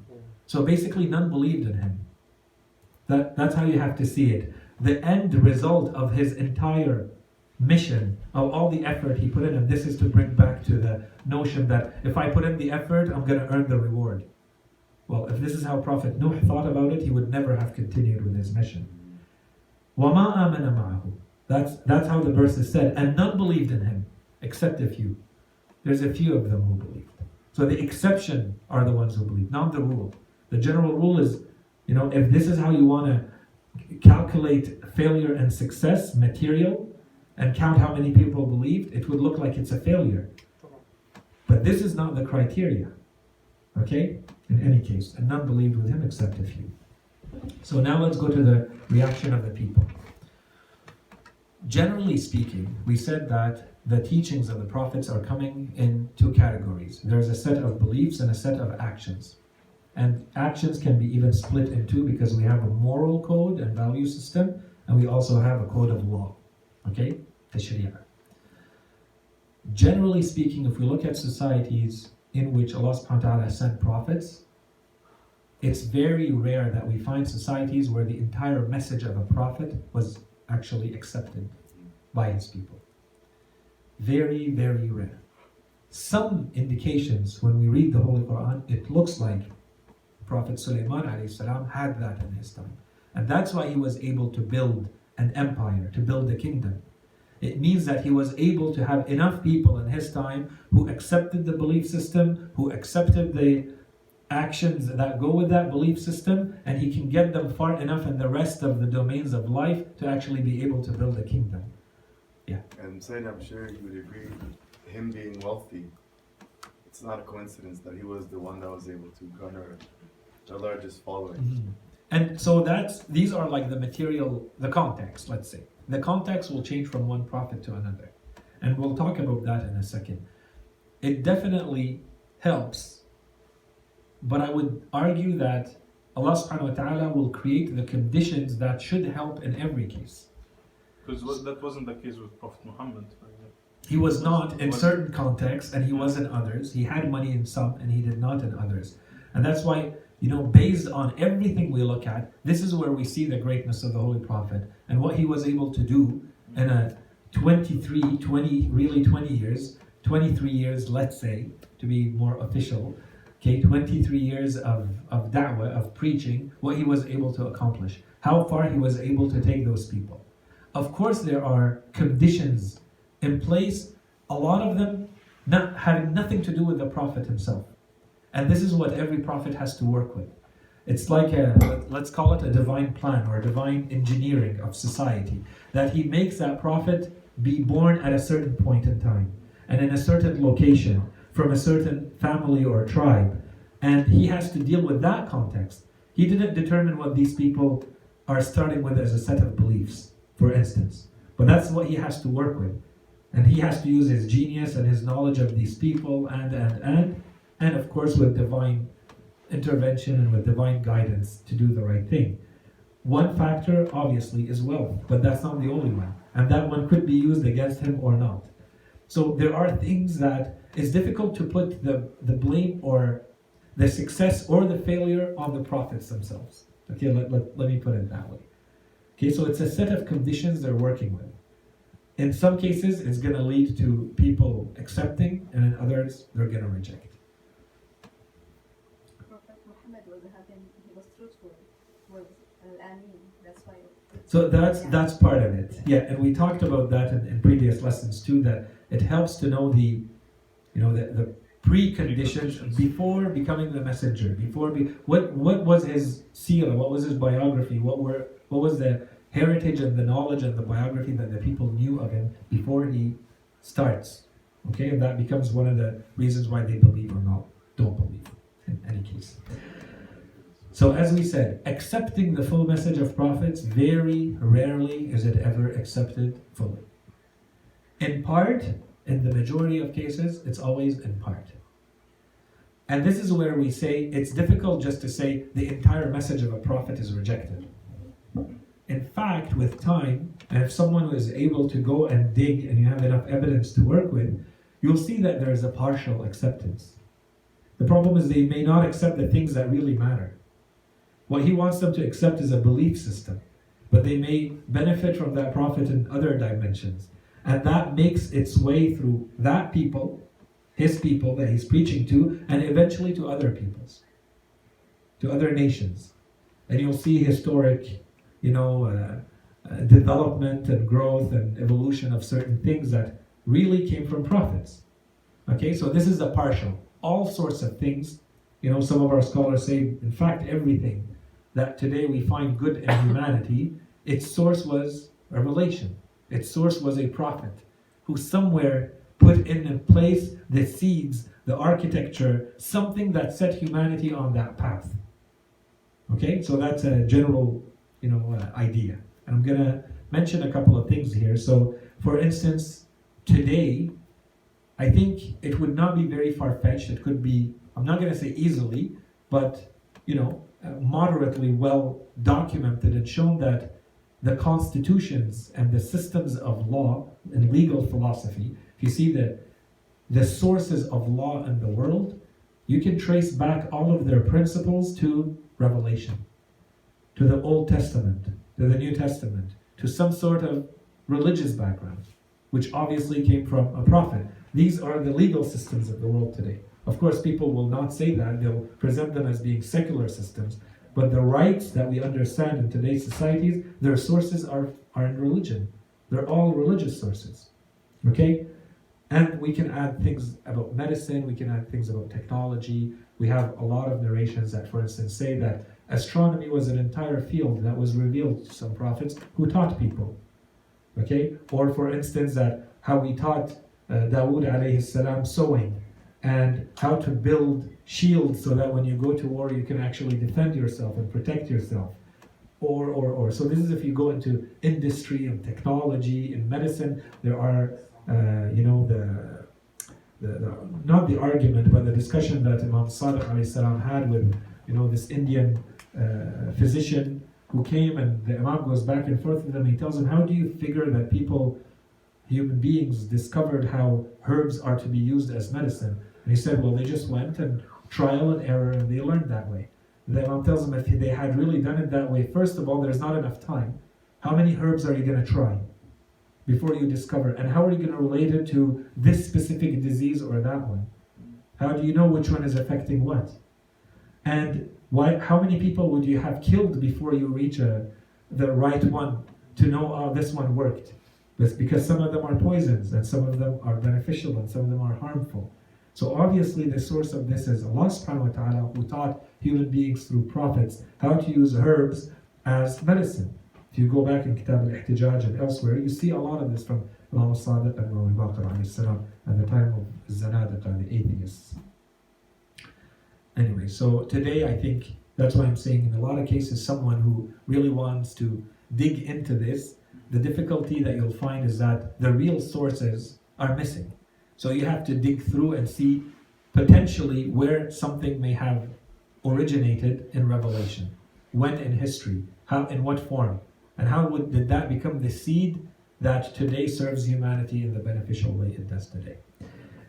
So basically, none believed in him. That's how you have to see it. The end result of his entire mission, of all the effort he put in, and this is to bring back to the notion that if I put in the effort, I'm going to earn the reward. Well, if this is how Prophet Nuh thought about it, he would never have continued with his mission. وَمَا آمَنَ مَعَهُ. That's how the verse is said. And none believed in him, except a few. There's a few of them who believed. So the exception are the ones who believe, not the rule. The general rule is, if this is how you want to calculate failure and success, material, and count how many people believed, it would look like it's a failure. But this is not the criteria. Okay? In any case, and none believed with him except a few. So now let's go to the reaction of the people. Generally speaking, we said that the teachings of the prophets are coming in two categories. There's a set of beliefs and a set of actions. And actions can be even split in two because we have a moral code and value system, and we also have a code of law. Okay? The Sharia. Generally speaking, if we look at societies in which Allah subhanahu wa ta'ala has sent prophets, it's very rare that we find societies where the entire message of a prophet was actually accepted by his people. Very, very rare. Some indications when we read the Holy Quran, it looks like Prophet Sulaiman alayhi salam had that in his time. And that's why he was able to build an empire, to build a kingdom. It means that he was able to have enough people in his time who accepted the belief system, who accepted the actions that go with that belief system, and he can get them far enough in the rest of the domains of life to actually be able to build a kingdom. Yeah. And Sayid, I'm sure you would agree, him being wealthy, it's not a coincidence that he was the one that was able to garner the largest following. Mm-hmm. And so these are like the context, let's say. The context will change from one prophet to another. And we'll talk about that in a second. It definitely helps, but I would argue that Allah subhanahu wa ta'ala will create the conditions that should help in every case. Because that wasn't the case with Prophet Muhammad. He was not in certain contexts and he was in others. He had money in some and he did not in others. And that's why, based on everything we look at, this is where we see the greatness of the Holy Prophet and what he was able to do in a 23 years, let's say, to be more official, 23 years of da'wah, of preaching, what he was able to accomplish, how far he was able to take those people. Of course, there are conditions in place, a lot of them not having nothing to do with the Prophet himself. And this is what every prophet has to work with. It's like let's call it a divine plan or a divine engineering of society, that he makes that prophet be born at a certain point in time and in a certain location from a certain family or tribe, and he has to deal with that context. He didn't determine what these people are starting with as a set of beliefs, for instance, but that's what he has to work with, and he has to use his genius and his knowledge of these people and of course with divine intervention and with divine guidance to do the right thing. One factor obviously is wealth, but that's not the only one, and that one could be used against him or not. So there are things that it's difficult to put the blame or the success or the failure on the prophets themselves. Okay, let me put it that way. Okay, so it's a set of conditions they're working with. In some cases, it's going to lead to people accepting, and in others, they're going to reject. Prophet Muhammad he was truthful, was al-amin, that's why. So that's part of it. Yeah, and we talked about that in previous lessons too, that it helps to know the preconditions before becoming the messenger. What was his seerah? What was his biography? What was the heritage and the knowledge and the biography that the people knew of him before he starts? Okay, and that becomes one of the reasons why they believe or not don't believe in any case. So as we said, accepting the full message of prophets, very rarely is it ever accepted fully. In part, in the majority of cases, it's always in part. And this is where we say it's difficult just to say the entire message of a prophet is rejected. In fact, with time, and if someone is able to go and dig and you have enough evidence to work with, you'll see that there is a partial acceptance. The problem is they may not accept the things that really matter. What he wants them to accept is a belief system, but they may benefit from that prophet in other dimensions. And that makes its way through that people, his people that he's preaching to, and eventually to other peoples, to other nations. And you'll see historic, development and growth and evolution of certain things that really came from prophets. Okay, so this is a partial. All sorts of things, some of our scholars say, in fact, everything that today we find good in humanity, its source was revelation. Its source was a prophet who somewhere put in place the seeds, the architecture, something that set humanity on that path. Okay, so that's a general, idea. And I'm going to mention a couple of things here. So, for instance, today, I think it would not be very far-fetched. It could be, I'm not going to say easily, but, moderately well documented and shown that the constitutions and the systems of law and legal philosophy, if you see the sources of law in the world, you can trace back all of their principles to Revelation, to the Old Testament, to the New Testament, to some sort of religious background, which obviously came from a prophet. These are the legal systems of the world today. Of course, people will not say that. They'll present them as being secular systems. But the rights that we understand in today's societies, their sources are in religion. They're all religious sources. Okay? And we can add things about medicine, we can add things about technology. We have a lot of narrations that, for instance, say that astronomy was an entire field that was revealed to some prophets who taught people. Okay? Or for instance, that how we taught Dawood alayhi salam sewing and how to build shields so that when you go to war you can actually defend yourself and protect yourself. Or. So this is if you go into industry and technology and medicine, there are not the argument, but the discussion that Imam Sadiq alayhi salam had with this Indian physician who came, and the Imam goes back and forth with him. He tells him, how do you figure that human beings discovered how herbs are to be used as medicine? And he said, well, they just went and trial and error and they learned that way. The Imam tells him, if they had really done it that way, first of all, there's not enough time. How many herbs are you going to try before you discover? And how are you going to relate it to this specific disease or that one? How do you know which one is affecting what? And how many people would you have killed before you reach the right one to know, oh, this one worked? That's because some of them are poisons and some of them are beneficial and some of them are harmful. So obviously the source of this is Allah subhanahu wa ta'ala, who taught human beings through prophets how to use herbs as medicine. If you go back in Kitab al-Ihtijaj and elsewhere, you see a lot of this from Imam Sadiq and Imam Baqir alayhi salam at the time of Zanadiqa, the atheists. Anyway, so today I think that's why I'm saying in a lot of cases someone who really wants to dig into this, the difficulty that you'll find is that the real sources are missing. So you have to dig through and see potentially where something may have originated in Revelation, when in history, how, in what form, and how did that become the seed that today serves humanity in the beneficial way it does today.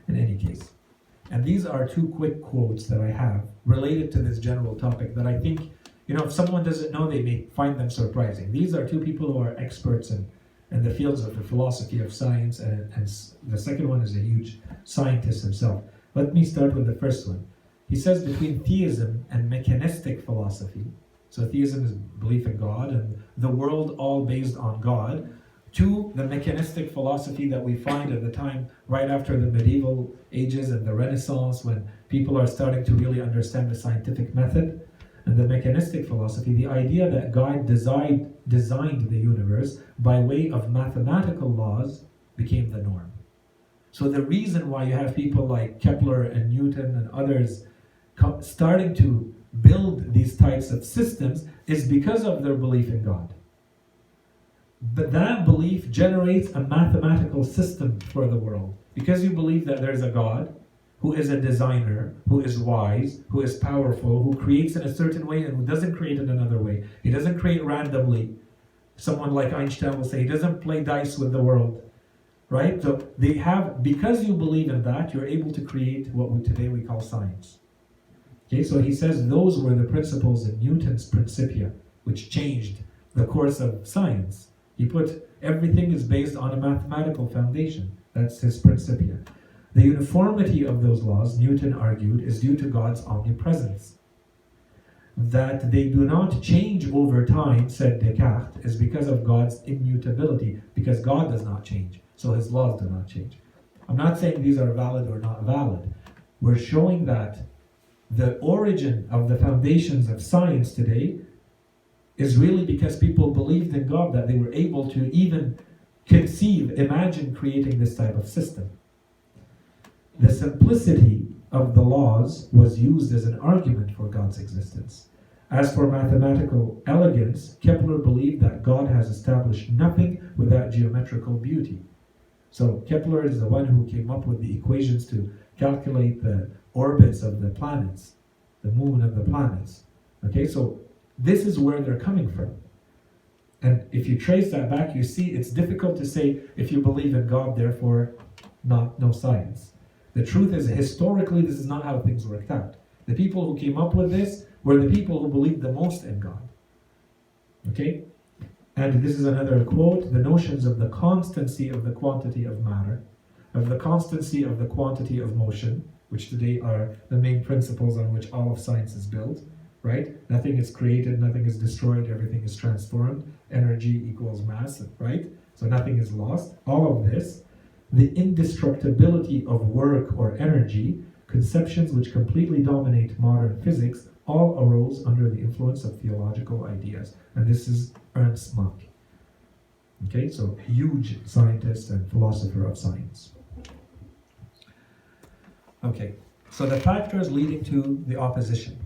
In any case. And these are two quick quotes that I have related to this general topic that I think, if someone doesn't know, they may find them surprising. These are two people who are experts in the fields of the philosophy of science, and the second one is a huge scientist himself. Let me start with the first one. He says between theism and mechanistic philosophy, so theism is belief in God and the world all based on God, to the mechanistic philosophy that we find at the time right after the medieval ages and the Renaissance, when people are starting to really understand the scientific method. And the mechanistic philosophy, the idea that God designed the universe by way of mathematical laws, became the norm. So the reason why you have people like Kepler and Newton and others starting to build these types of systems is because of their belief in God. But that belief generates a mathematical system for the world. Because you believe that there's a God who is a designer, who is wise, who is powerful, who creates in a certain way and who doesn't create in another way. He doesn't create randomly. Someone like Einstein will say he doesn't play dice with the world. Right? So because you believe in that, you're able to create what today we call science. Okay, so he says those were the principles in Newton's Principia, which changed the course of science. He put everything is based on a mathematical foundation. That's his Principia. The uniformity of those laws, Newton argued, is due to God's omnipresence. that they do not change over time, said Descartes, is because of God's immutability, because God does not change, so his laws do not change. I'm not saying these are valid or not valid. We're showing that the origin of the foundations of science today is really because people believed in God, that they were able to even conceive, imagine creating this type of system. The simplicity of the laws was used as an argument for God's existence. As for mathematical elegance, Kepler believed that God has established nothing without geometrical beauty. So Kepler is the one who came up with the equations to calculate the orbits of the planets, the moon and the planets. Okay, so this is where they're coming from. And if you trace that back, you see it's difficult to say if you believe in God, therefore no science. The truth is, historically, this is not how things worked out. The people who came up with this were the people who believed the most in God. Okay? And this is another quote: the notions of the constancy of the quantity of matter, of the constancy of the quantity of motion, which today are the main principles on which all of science is built, right? Nothing is created, nothing is destroyed, everything is transformed. Energy equals mass, right? So nothing is lost. All of this, the indestructibility of work or energy, conceptions which completely dominate modern physics, all arose under the influence of theological ideas. And this is Ernst Mach. Okay, so huge scientist and philosopher of science. Okay, so the factors leading to the opposition.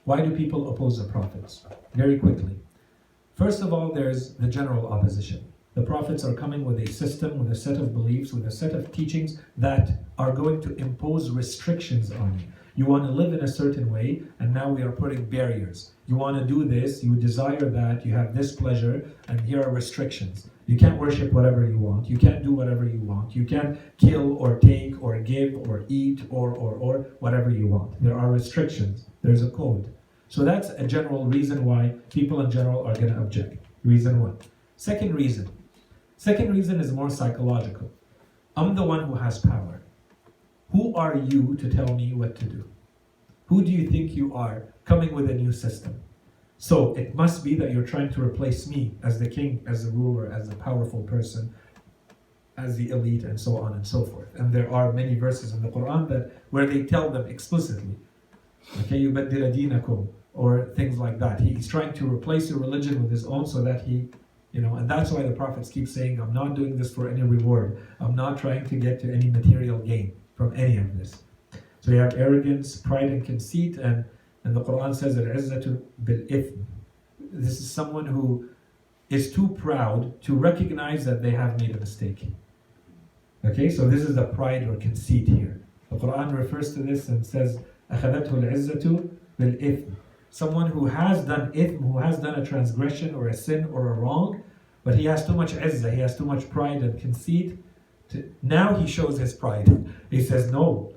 Why do people oppose the prophets? Very quickly. First of all, there's the general opposition. The prophets are coming with a system, with a set of beliefs, with a set of teachings that are going to impose restrictions on you. You want to live in a certain way, and now we are putting barriers. You want to do this, you desire that, you have this pleasure, and here are restrictions. You can't worship whatever you want. You can't do whatever you want. You can't kill or take or give or eat or whatever you want. There are restrictions. There's a code. So that's a general reason why people in general are going to object. Reason one. Second reason is more psychological. I'm the one who has power. Who are you to tell me what to do? Who do you think you are coming with a new system? So it must be that you're trying to replace me as the king, as the ruler, as the powerful person, as the elite, and so on and so forth. And there are many verses in the Quran where they tell them explicitly, okay, يُبَدِّلَ دِينَكُمْ, or things like that. He's trying to replace your religion with his own so that and that's why the prophets keep saying, I'm not doing this for any reward. I'm not trying to get to any material gain from any of this. So you have arrogance, pride, and conceit, and the Quran says al-izzatu bil-ithm. This is someone who is too proud to recognize that they have made a mistake. Okay, so this is the pride or conceit here. The Quran refers to this and says, أَخَذَتْهُ الْعِزَّةُ بِالْإِثْمِ. Someone who has done ithm, who has done a transgression or a sin or a wrong, but he has too much izzah, he has too much pride and conceit. Now he shows his pride. He says, no,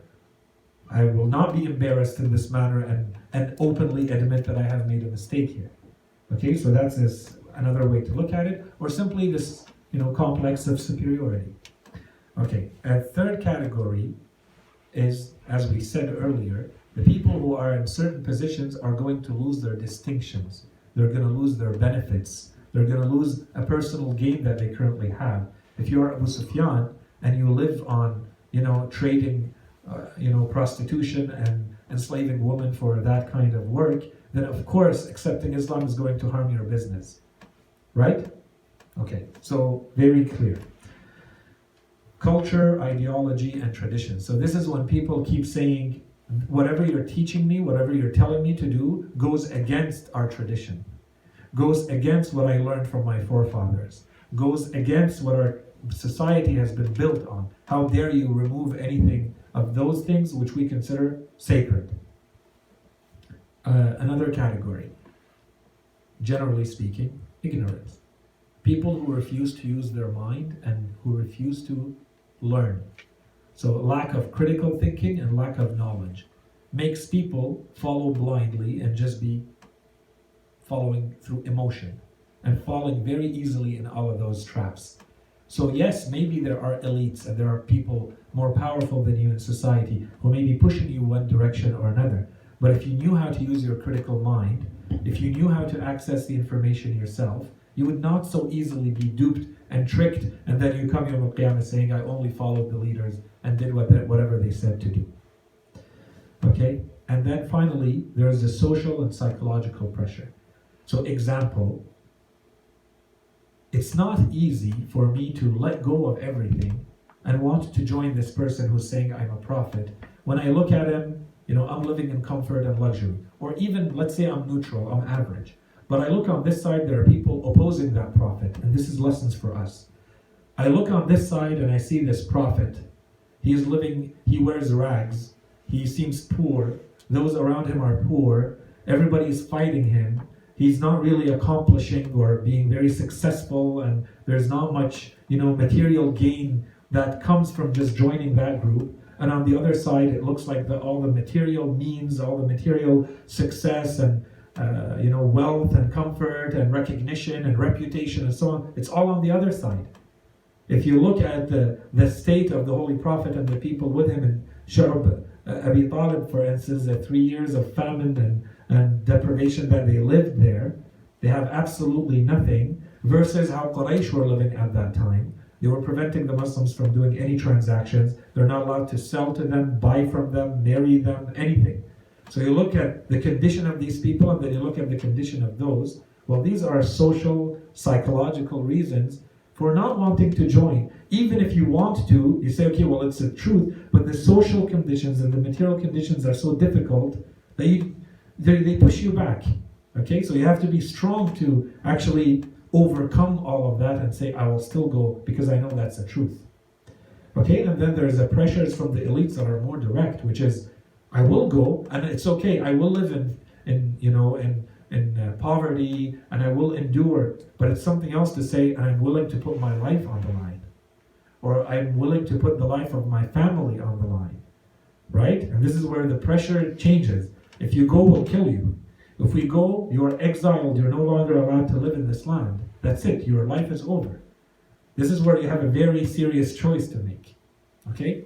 I will not be embarrassed in this manner and openly admit that I have made a mistake here. Okay, so that's another way to look at it, or simply this complex of superiority. Okay, a third category is, as we said earlier, the people who are in certain positions are going to lose their distinctions. They're going to lose their benefits. They're going to lose a personal gain that they currently have. If you are Abu Sufyan and you live on, trading, prostitution and enslaving women for that kind of work, then of course accepting Islam is going to harm your business. Right? Okay, so very clear. Culture, ideology, and tradition. So this is when people keep saying, whatever you're teaching me, whatever you're telling me to do, goes against our tradition, goes against what I learned from my forefathers, goes against what our society has been built on. How dare you remove anything of those things which we consider sacred? Another category, generally speaking, ignorance. People who refuse to use their mind and who refuse to learn. So lack of critical thinking and lack of knowledge makes people follow blindly and just be following through emotion and falling very easily in all of those traps. So yes, maybe there are elites and there are people more powerful than you in society who may be pushing you one direction or another. But if you knew how to use your critical mind, if you knew how to access the information yourself, you would not so easily be duped and tricked, and then you come Yawm al-Qiyamah saying, I only followed the leaders and did whatever they said to do. Okay? And then finally, there is the social and psychological pressure. So example, it's not easy for me to let go of everything and want to join this person who's saying I'm a prophet. When I look at him, I'm living in comfort and luxury. Or even, let's say I'm neutral, I'm average. But I look on this side, there are people opposing that prophet, and this is lessons for us. I look on this side and I see this prophet. He wears rags, he seems poor, those around him are poor, everybody is fighting him, he's not really accomplishing or being very successful, and there's not much, material gain that comes from just joining that group. And on the other side, it looks like all the material means, all the material success and wealth and comfort and recognition and reputation and so on, it's all on the other side. If you look at the state of the Holy Prophet and the people with him in Sharab, Abi Talib, for instance, the 3 years of famine and deprivation that they lived there, they have absolutely nothing, versus how Quraysh were living at that time. They were preventing the Muslims from doing any transactions. They're not allowed to sell to them, buy from them, marry them, anything. So you look at the condition of these people, and then you look at the condition of those. Well, these are social, psychological reasons for not wanting to join. Even if you want to, you say, okay, well, it's the truth, but the social conditions and the material conditions are so difficult that they push you back. Okay, so you have to be strong to actually overcome all of that and say, I will still go because I know that's the truth. Okay, and then there's the pressures from the elites that are more direct, which is, I will go, and it's okay. I will live in poverty, and I will endure. But it's something else to say, and I'm willing to put my life on the line, or I'm willing to put the life of my family on the line, right? And this is where the pressure changes. If you go, we'll kill you. If we go, you are exiled. You're no longer allowed to live in this land. That's it. Your life is over. This is where you have a very serious choice to make. Okay?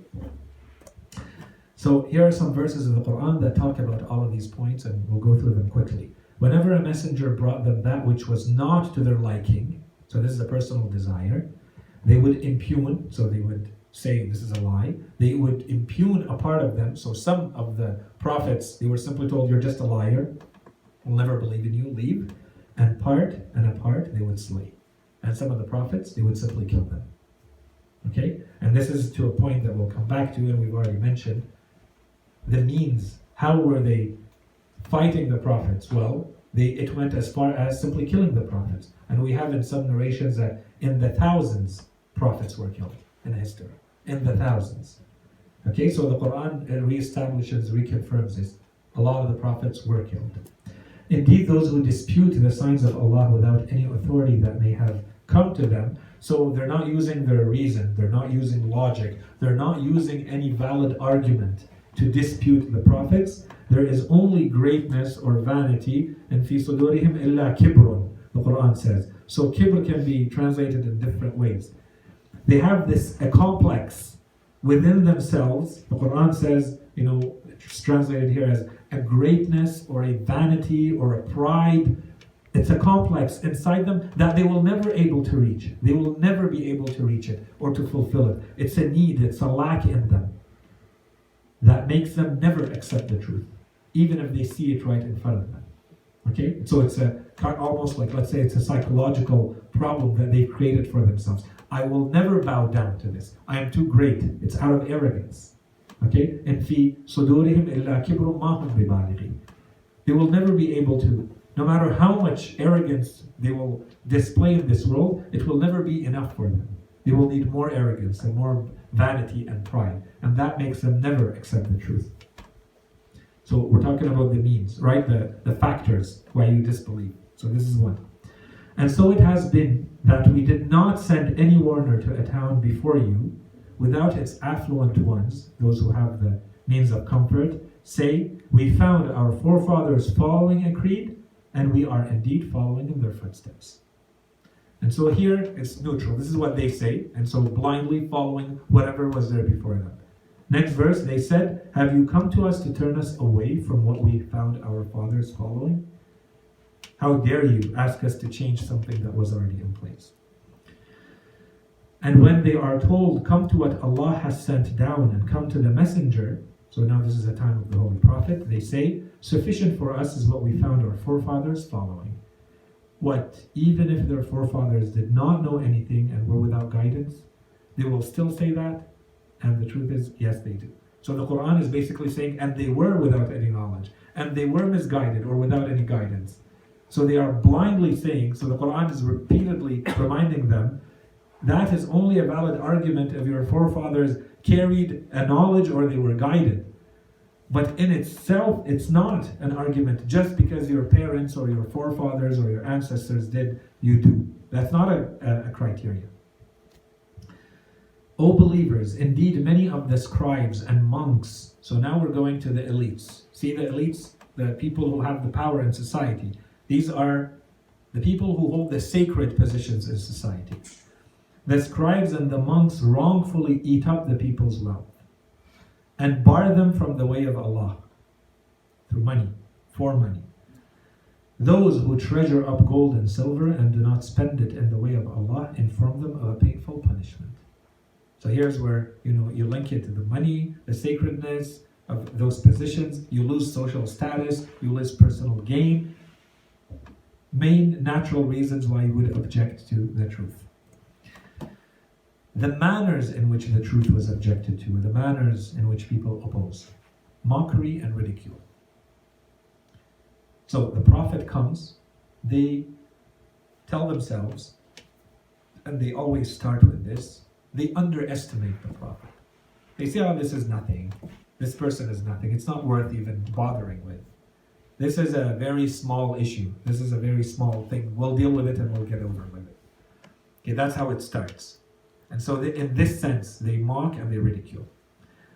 So here are some verses in the Quran that talk about all of these points, and we'll go through them quickly. Whenever a messenger brought them that which was not to their liking, so this is a personal desire, they would impugn, so they would say this is a lie. They would impugn a part of them. So some of the prophets, they were simply told, you're just a liar, we'll never believe in you, leave. And a part they would slay. And some of the prophets, they would simply kill them. Okay? And this is to a point that we'll come back to, and we've already mentioned. The means, how were they fighting the prophets? Well, it went as far as simply killing the prophets. And we have in some narrations that in the thousands prophets were killed in history. In the thousands. Okay, so the Quran reestablishes, reconfirms this. A lot of the prophets were killed. Indeed, those who dispute the signs of Allah without any authority that may have come to them, so they're not using their reason, they're not using logic, they're not using any valid argument to dispute the prophets. There is only greatness or vanity, and fi sudurihim illa kibrun, the Quran says. So kibr can be translated in different ways. They have a complex within themselves. The Quran says, it's translated here as a greatness or a vanity or a pride. It's a complex inside them that they will never able to reach. They will never be able to reach it or to fulfill it. It's a need, it's a lack in them that makes them never accept the truth, even if they see it right in front of them. Okay? So it's almost like, let's say it's a psychological problem that they've created for themselves. I will never bow down to this. I am too great. It's out of arrogance. Okay? And fi sudurihim illa kibrun ma hum bibalighi. They will never be able to, no matter how much arrogance they will display in this world, it will never be enough for them. They will need more arrogance and more vanity and pride. And that makes them never accept the truth. So we're talking about the means, right? The factors why you disbelieve. So this is one. And so it has been that we did not send any warner to a town before you without its affluent ones, those who have the means of comfort, say, we found our forefathers following a creed, and we are indeed following in their footsteps. And so here it's neutral. This is what they say, and so blindly following whatever was there before them. Next verse, they said, "Have you come to us to turn us away from what we found our fathers following? How dare you ask us to change something that was already in place?" And when they are told, "Come to what Allah has sent down and come to the messenger," so now this is the time of the Holy Prophet, they say, "Sufficient for us is what we found our forefathers following." What, even if their forefathers did not know anything and were without guidance, they will still say that? And the truth is, yes, they do. So the Quran is basically saying, and they were without any knowledge, and they were misguided or without any guidance. So they are blindly saying, so the Quran is repeatedly reminding them, that is only a valid argument if your forefathers carried a knowledge or they were guided. But in itself, it's not an argument just because your parents or your forefathers or your ancestors did, you do. That's not a criteria. O believers, indeed many of the scribes and monks, so now we're going to the elites. See the elites, the people who have the power in society. These are the people who hold the sacred positions in society. The scribes and the monks wrongfully eat up the people's wealth and bar them from the way of Allah through money, for money. Those who treasure up gold and silver and do not spend it in the way of Allah, inform them of a painful punishment. So here's where you link it to the money, the sacredness of those positions. You lose social status, you lose personal gain. Main natural reasons why you would object to the truth. The manners in which the truth was objected to, the manners in which people oppose. Mockery and ridicule. So the Prophet comes, they tell themselves, and they always start with this, they underestimate the Prophet. They say, oh, this is nothing. This person is nothing. It's not worth even bothering with. This is a very small issue. This is a very small thing. We'll deal with it and we'll get over with it. Okay, that's how it starts. And so in this sense, they mock and they ridicule.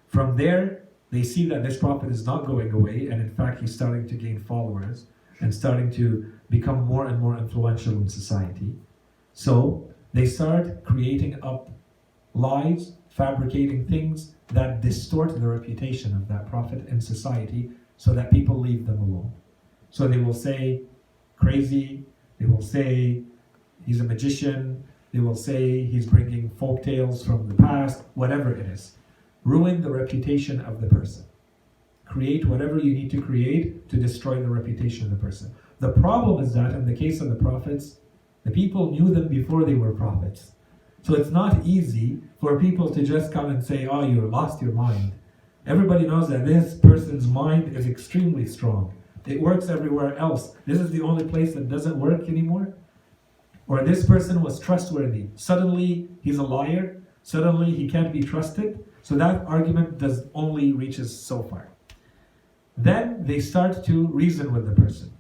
From there, they see that this Prophet is not going away, and in fact, he's starting to gain followers and starting to become more and more influential in society. So they start creating up lies, fabricating things that distort the reputation of that Prophet in society so that people leave them alone. So they will say crazy, they will say he's a magician, they will say he's bringing folk tales from the past, whatever it is. Ruin the reputation of the person. Create whatever you need to create to destroy the reputation of the person. The problem is that in the case of the prophets, the people knew them before they were prophets. So it's not easy for people to just come and say, oh, you lost your mind. Everybody knows that this person's mind is extremely strong. It works everywhere else. This is the only place that doesn't work anymore. Or this person was trustworthy. Suddenly he's a liar. Suddenly he can't be trusted. So that argument only reaches so far. Then they start to reason with the person.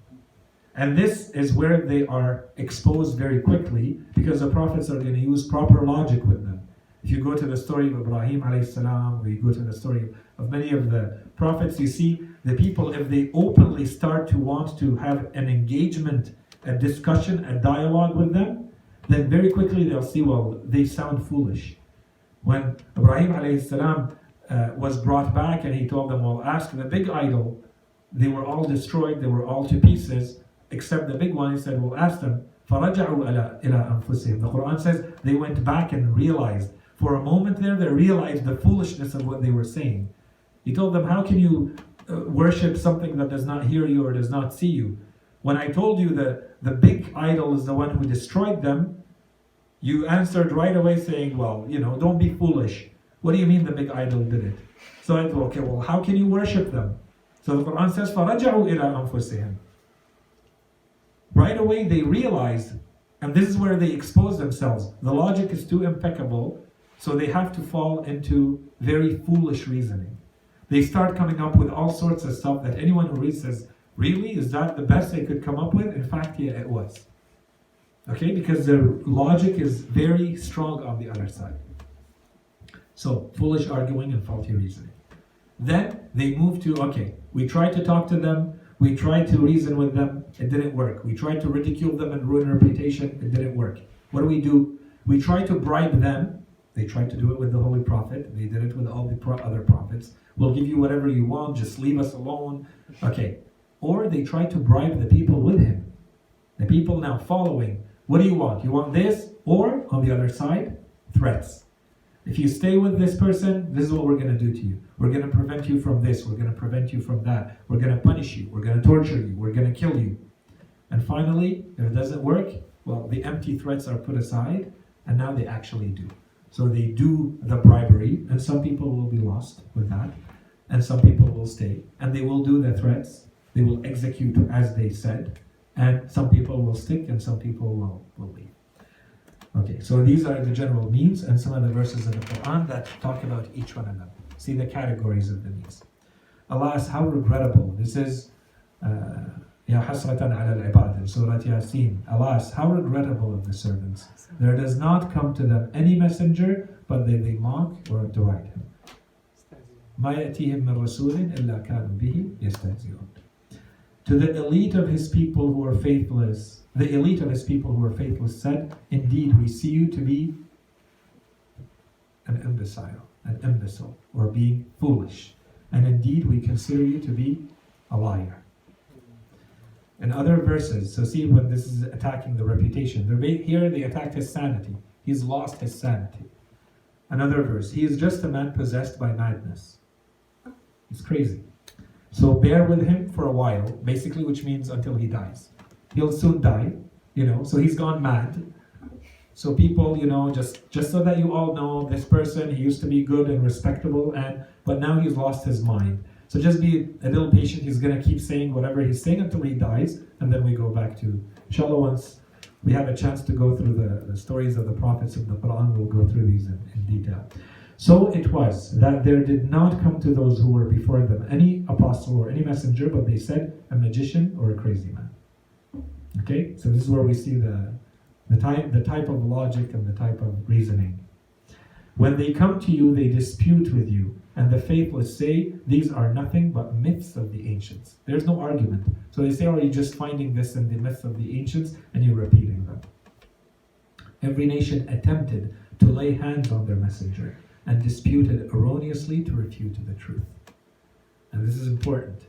And this is where they are exposed very quickly, because the prophets are going to use proper logic with them. If you go to the story of Ibrahim alayhi, or you go to the story of many of the prophets, you see the people, if they openly start to want to have an engagement, a discussion, a dialogue with them, then very quickly they'll see, well, they sound foolish. When Ibrahim alayhi was brought back and he told them, well, ask the big idol, they were all destroyed, they were all to pieces, except the big one. He said, well, ask them. فَرَجَعُوا إِلَىٰ أَنفُسِهِمْ. The Quran says they went back and realized. For a moment there, they realized the foolishness of what they were saying. He told them, how can you worship something that does not hear you or does not see you? When I told you that the big idol is the one who destroyed them, you answered right away saying, well, don't be foolish. What do you mean the big idol did it? So I thought, okay, well, how can you worship them? So the Quran says, فَرَجَعُوا إِلَىٰ أَنفُسِهِمْ. Right away they realized, and this is where they expose themselves. The logic is too impeccable, so they have to fall into very foolish reasoning. They start coming up with all sorts of stuff that anyone who reads says, really? Is that the best they could come up with? In fact, yeah, it was. Okay, because their logic is very strong on the other side. So, foolish arguing and faulty reasoning. Then they move to, okay, we tried to talk to them, we tried to reason with them, it didn't work. We tried to ridicule them and ruin reputation, it didn't work. What do? We try to bribe them They tried to do it with the Holy Prophet. They did it with all the other prophets. We'll give you whatever you want, just leave us alone. Okay. Or they tried to bribe the people with him. The people now following. What do you want? You want this? Or, on the other side, threats. If you stay with this person, this is what we're going to do to you. We're going to prevent you from this. We're going to prevent you from that. We're going to punish you. We're going to torture you. We're going to kill you. And finally, if it doesn't work, well, the empty threats are put aside, and now they actually do. So they do the bribery, and some people will be lost with that, and some people will stay, and they will do the threats. They will execute as they said, and some people will stick, and some people will leave. Okay, so these are the general means and some of the verses in the Quran that talk about each one of them. See the categories of the means. Alas, how regrettable. This is Ya hasratan ala al-ibad in Surah Yasin. Alas, how regrettable of the servants. There does not come to them any messenger, but they mock or deride him. Ma ya'tihim min rasulin illa kanu bihi yastahzi'un. To the elite of his people who are faithless, the elite of his people who are faithless said, indeed we see you to be an imbecile, or being foolish. And indeed we consider you to be a liar. In other verses, so see when this is attacking the reputation. Here they attacked his sanity. He's lost his sanity. Another verse, he is just a man possessed by madness. He's crazy. So bear with him for a while, basically, which means until he dies. He'll soon die, so he's gone mad. So people, just so that you all know, this person, he used to be good and respectable, but now he's lost his mind. So just be a little patient. He's going to keep saying whatever he's saying until he dies, and then we go back to, inshallah, once we have a chance to go through the stories of the prophets of the Quran, we'll go through these in detail. So it was that there did not come to those who were before them any apostle or any messenger, but they said a magician or a crazy man. Okay, so this is where we see the type of logic and the type of reasoning. When they come to you, they dispute with you, and the faithless say, these are nothing but myths of the ancients. There's no argument. So they say, are you just finding this in the myths of the ancients, and you're repeating them. Every nation attempted to lay hands on their messenger, and disputed erroneously to refute the truth. And this is important.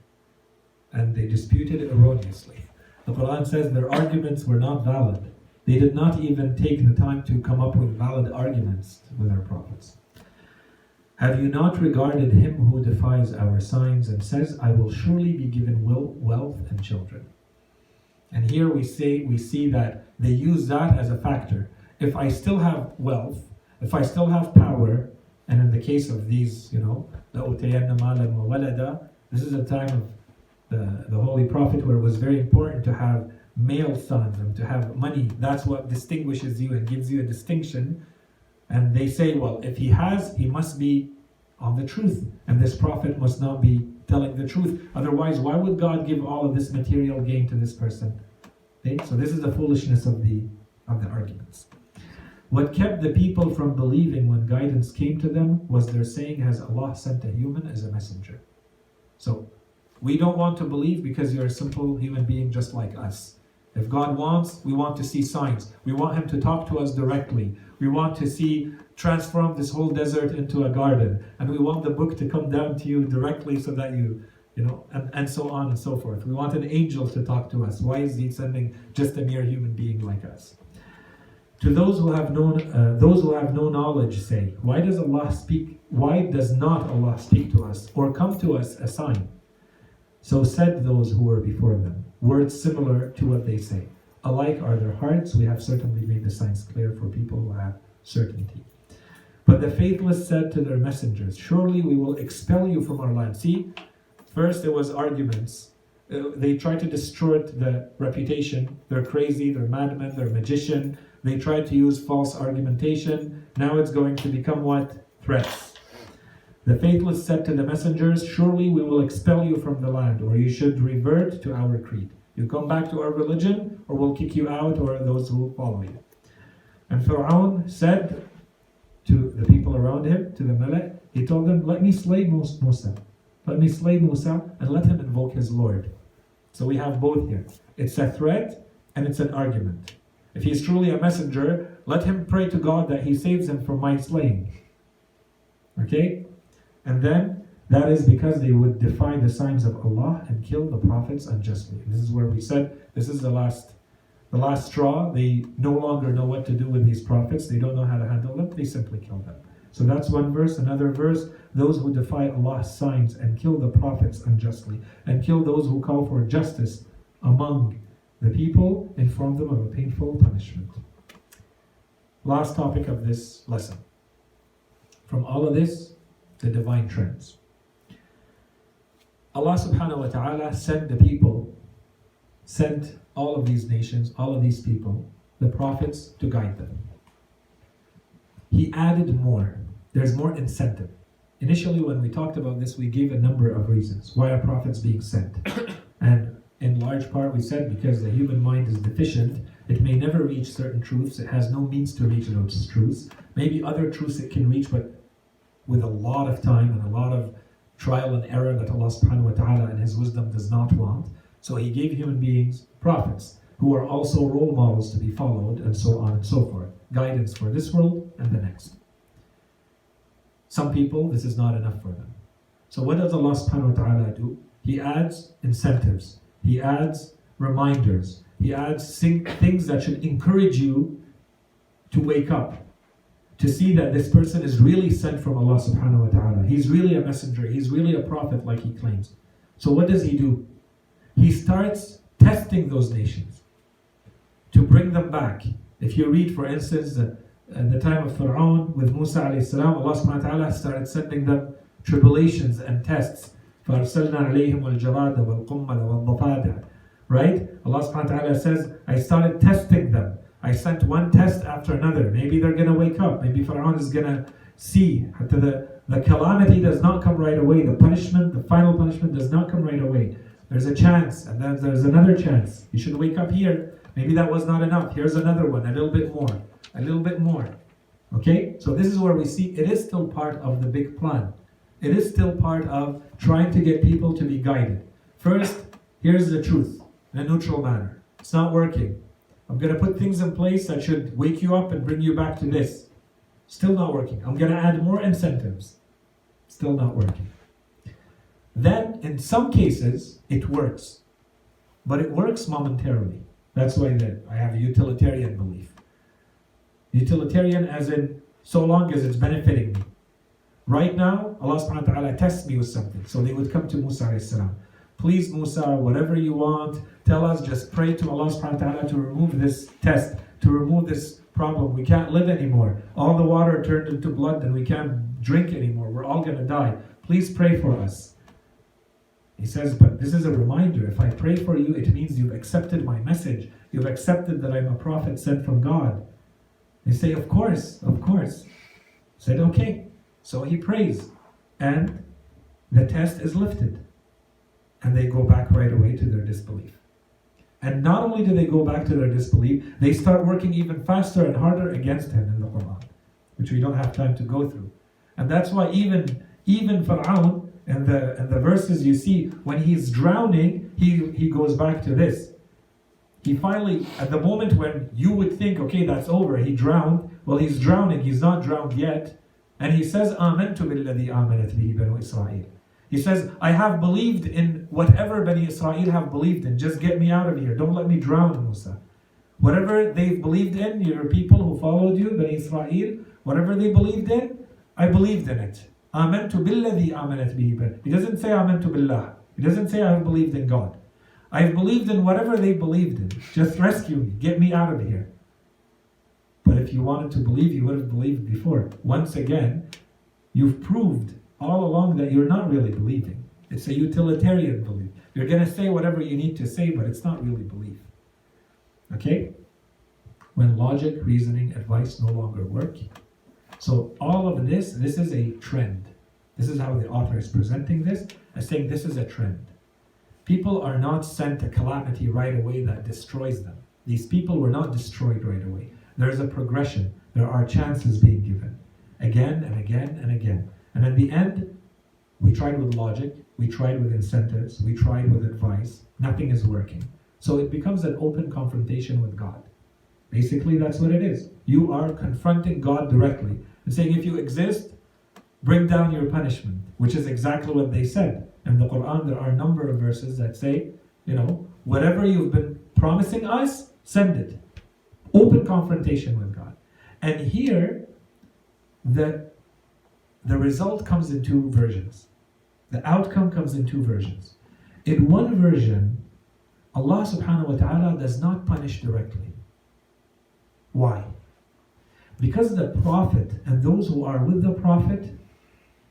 And they disputed erroneously. The Quran says their arguments were not valid. They did not even take the time to come up with valid arguments with our prophets. Have you not regarded him who defies our signs and says, I will surely be given wealth and children? And here we see that they use that as a factor. If I still have wealth, if I still have power, and in the case of these, لَأُوتَيَنَّ مَالًا وَوَلَدًا, this is a time of the Holy Prophet where it was very important to have male sons and to have money. That's what distinguishes you and gives you a distinction. And they say, well, if he must be on the truth, and this prophet must not be telling the truth. Otherwise, why would God give all of this material gain to this person? Okay? So this is the foolishness of the arguments. What kept the people from believing when guidance came to them was their saying, has Allah sent a human as a messenger? So we don't want to believe because you're a simple human being just like us. If God wants, we want to see signs. We want him to talk to us directly. We want to transform this whole desert into a garden. And we want the book to come down to you directly so that and so on and so forth. We want an angel to talk to us. Why is he sending just a mere human being like us? To those who have no knowledge say, why does not Allah speak to us or come to us a sign? So said those who were before them, words similar to what they say. Alike are their hearts, we have certainly made the signs clear for people who have certainty. But the faithless said to their messengers, surely we will expel you from our land. See, first there was arguments. They tried to distort the reputation. They're crazy, they're madmen, they're magician. They tried to use false argumentation. Now it's going to become what? Threats. The faithless said to the messengers, surely we will expel you from the land, or you should revert to our creed. You come back to our religion, or we'll kick you out, or those who follow you. And Pharaoh said to the people around him, to the Malak, he told them, let me slay Musa. Let me slay Musa and let him invoke his Lord. So we have both here. It's a threat and it's an argument. If he's truly a messenger, let him pray to God that he saves him from my slaying. Okay? And then, that is because they would defy the signs of Allah and kill the prophets unjustly. This is where we said, this is the last straw. They no longer know what to do with these prophets. They don't know how to handle them. They simply kill them. So that's one verse. Another verse, those who defy Allah's signs and kill the prophets unjustly, and kill those who call for justice among the people, inform them of a painful punishment. Last topic of this lesson. From all of this, the divine trends. Allah subhanahu wa ta'ala sent all of these nations, all of these people, the prophets, to guide them. He added more. There's more incentive. Initially, when we talked about this, we gave a number of reasons why are prophets being sent. And in large part, we said because the human mind is deficient, it may never reach certain truths. It has no means to reach those truths. Maybe other truths it can reach, but with a lot of time and a lot of trial and error that Allah subhanahu wa ta'ala in His wisdom does not want. So He gave human beings prophets, who are also role models to be followed, and so on and so forth. Guidance for this world and the next. Some people, this is not enough for them. So what does Allah subhanahu wa ta'ala do? He adds incentives. He adds reminders. He adds things that should encourage you to wake up, to see that this person is really sent from Allah subhanahu wa ta'ala. He's really a messenger. He's really a prophet like he claims. So what does he do? He starts testing those nations to bring them back. If you read, for instance, at the time of Fir'aun with Musa alayhi salam, Allah subhanahu wa ta'ala started sending them tribulations and tests. فَأَرْسَلْنَا عَلَيْهِمُ الْجَرَادَ وَالْقُمَّلَ وَالضَّفَادِعَ. Right? Allah subhanahu wa ta'ala says, I started testing them. I sent one test after another. Maybe they're going to wake up. Maybe Fir'aun is going to see. The calamity does not come right away. The punishment, the final punishment does not come right away. There's a chance, and then there's another chance. You should wake up here. Maybe that was not enough. Here's another one, a little bit more. A little bit more. Okay? So this is where we see it is still part of the big plan. It is still part of trying to get people to be guided. First, here's the truth in a neutral manner. It's not working. I'm going to put things in place that should wake you up and bring you back to this. Still not working. I'm going to add more incentives. Still not working. Then, in some cases, it works. But it works momentarily. That's why I have a utilitarian belief. Utilitarian as in, so long as it's benefiting me. Right now, Allah subhanahu wa ta'ala tests me with something. So they would come to Musa alayhi salam. Please Musa, whatever you want, tell us, just pray to Allah subhanahu wa ta'ala to remove this test, to remove this problem. We can't live anymore. All the water turned into blood and we can't drink anymore. We're all going to die. Please pray for us. He says, but this is a reminder. If I pray for you, it means you've accepted my message. You've accepted that I'm a prophet sent from God. They say, of course, of course. Said, okay. So he prays. And the test is lifted. And they go back right away to their disbelief. And not only do they go back to their disbelief, they start working even faster and harder against him in the Quran, which we don't have time to go through. And that's why even Fir'aun, and the verses you see, when he's drowning, he goes back to this. He finally, at the moment when you would think, okay, that's over, he drowned. Well, he's drowning, he's not drowned yet. And he says, آمَنْتُ بِالَّذِي آمَنَتْ بِهِ بَنُو إِسْرَائِيلِ. He says, I have believed in whatever Bani Israel have believed in. Just get me out of here. Don't let me drown, Musa. Whatever they've believed in, your people who followed you, Bani Israel, whatever they believed in, I believed in it. آمَنْتُ بِالَّذِي آمَنَتْ بِهِ. He doesn't say آمَنْتُ بِاللَّهِ. He doesn't say I have believed in God. I've believed in whatever they believed in. Just rescue me. Get me out of here. But if you wanted to believe, you would have believed before. Once again, you've proved all along that you're not really believing. It's a utilitarian belief. You're going to say whatever you need to say, but it's not really belief. Okay? When logic, reasoning, advice no longer work. So all of this is a trend. This is how the author is presenting this, as saying this is a trend. People are not sent a calamity right away that destroys them. These people were not destroyed right away. There's a progression. There are chances being given. Again and again and again. And at the end, we tried with logic, we tried with incentives, we tried with advice. Nothing is working. So it becomes an open confrontation with God. Basically, that's what it is. You are confronting God directly and saying, if you exist, bring down your punishment, which is exactly what they said. In the Quran, there are a number of verses that say, whatever you've been promising us, send it. Open confrontation with God. And here, the result comes in two versions. The outcome comes in two versions. In one version, Allah subhanahu wa ta'ala does not punish directly. Why? Because the Prophet and those who are with the Prophet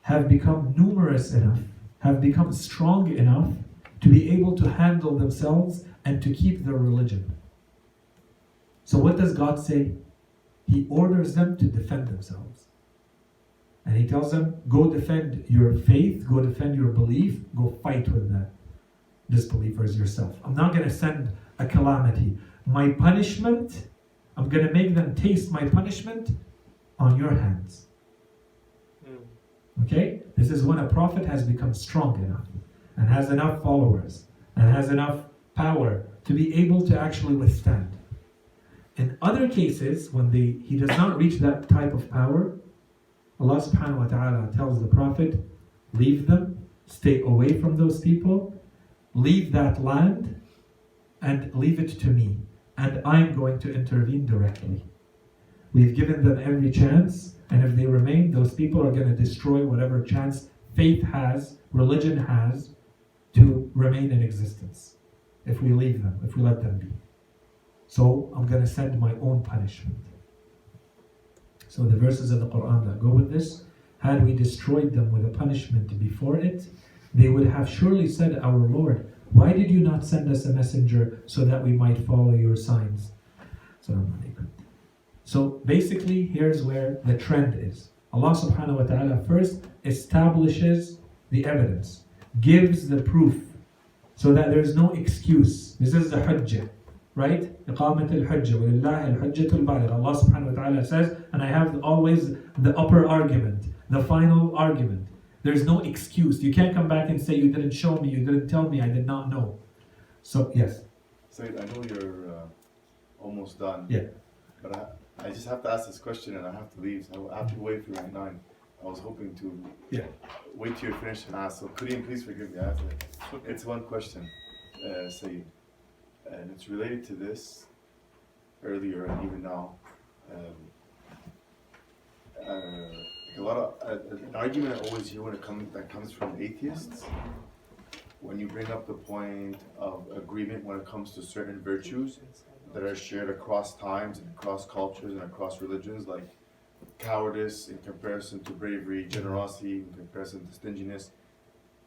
have become numerous enough, have become strong enough to be able to handle themselves and to keep their religion. So what does God say? He orders them to defend themselves. And He tells them, go defend your faith, go defend your belief, go fight with the disbelievers yourself. I'm not going to send a calamity. My punishment, I'm going to make them taste my punishment on your hands. Okay? This is when a prophet has become strong enough and has enough followers and has enough power to be able to actually withstand. In other cases, when he does not reach that type of power, Allah subhanahu wa ta'ala tells the Prophet, leave them, stay away from those people, leave that land, and leave it to me. And I'm going to intervene directly. We've given them every chance, and if they remain, those people are going to destroy whatever chance faith has, religion has, to remain in existence. If we leave them, if we let them be. So I'm going to send my own punishment. So the verses of the Quran that go with this, had we destroyed them with a punishment before it, they would have surely said, our Lord, why did you not send us a messenger so that we might follow your signs? So basically, here's where the trend is. Allah subhanahu wa ta'ala first establishes the evidence, gives the proof, so that there's no excuse. This is the hujjah, right? إقامة الحجة ولله الحجة البالغة. Allah subhanahu wa ta'ala says, and I have always the upper argument, the final argument. There's no excuse. You can't come back and say, you didn't show me, you didn't tell me, I did not know. So, yes. Sayid, I know you're almost done. Yeah. But I just have to ask this question and I have to leave. So I have to wait for you at 9. I was hoping to wait till you're finished and ask. So could you please forgive me? It's one question, Sayid. And it's related to this earlier and even now. A lot of an argument I always hear when that comes from atheists, when you bring up the point of agreement when it comes to certain virtues that are shared across times and across cultures and across religions, like cowardice in comparison to bravery, generosity in comparison to stinginess.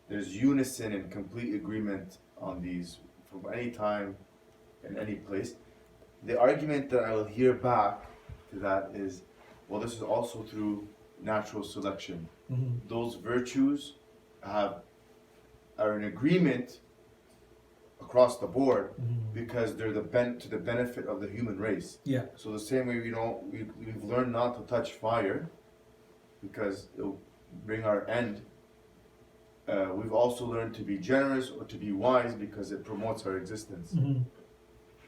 There's unison and complete agreement on these from any time in any place. The argument that I will hear back to that is, well, this is also through natural selection. Mm-hmm. Those virtues are in agreement across the board because they're to the benefit of the human race. Yeah. So the same way we've learned not to touch fire because it'll bring our end. We've also learned to be generous or to be wise because it promotes our existence. Mm-hmm.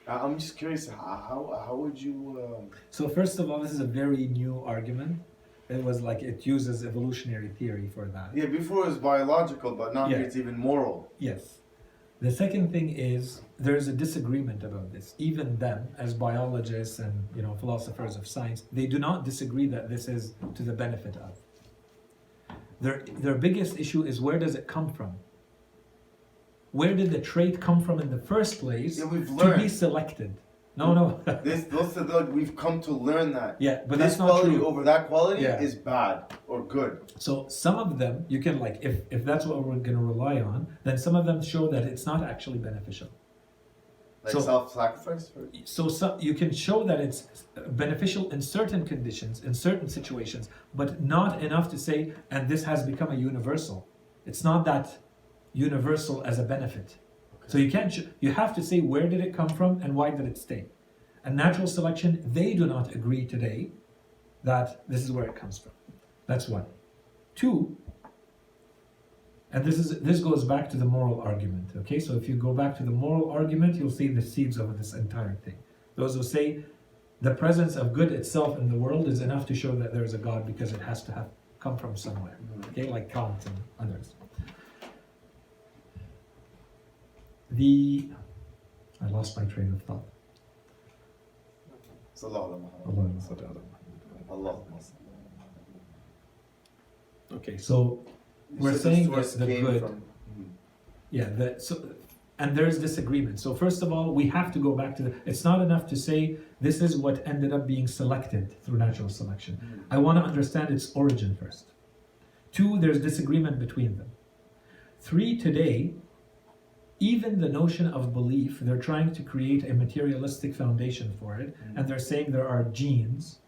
I'm just curious, how would you... So first of all, this is a very new argument. It uses evolutionary theory for that. Yeah, before it was biological, but now it's even moral. Yes. The second thing is, there's a disagreement about this. Even them, as biologists and philosophers of science, they do not disagree that this is to the benefit of. Their biggest issue is, where does it come from? Where did the trait come from in the first place to be selected? No. We've come to learn that. Yeah, but this that's not quality true. over that quality is bad or good. So some of them, you can if that's what we're going to rely on, then some of them show that it's not actually beneficial. Like So- self-sacrifice? So you can show that it's beneficial in certain conditions, in certain situations, but not enough to say, and this has become a universal. It's not that universal as a benefit. So you can't. You have to say, where did it come from and why did it stay? And natural selection, they do not agree today that this is where it comes from. That's one. Two, and this goes back to the moral argument. Okay, so if you go back to the moral argument, you'll see the seeds of this entire thing. Those who say the presence of good itself in the world is enough to show that there is a God, because it has to have come from somewhere. Okay, like Kant and others. I lost my train of thought. Sallallahu alaihi Allah. Okay, so we're saying that the good, and there's disagreement. So first of all, we have to go back to it's not enough to say this is what ended up being selected through natural selection. I want to understand its origin first. 2, there's disagreement between them. 3, today, even the notion of belief, they're trying to create a materialistic foundation for it, and they're saying there are genes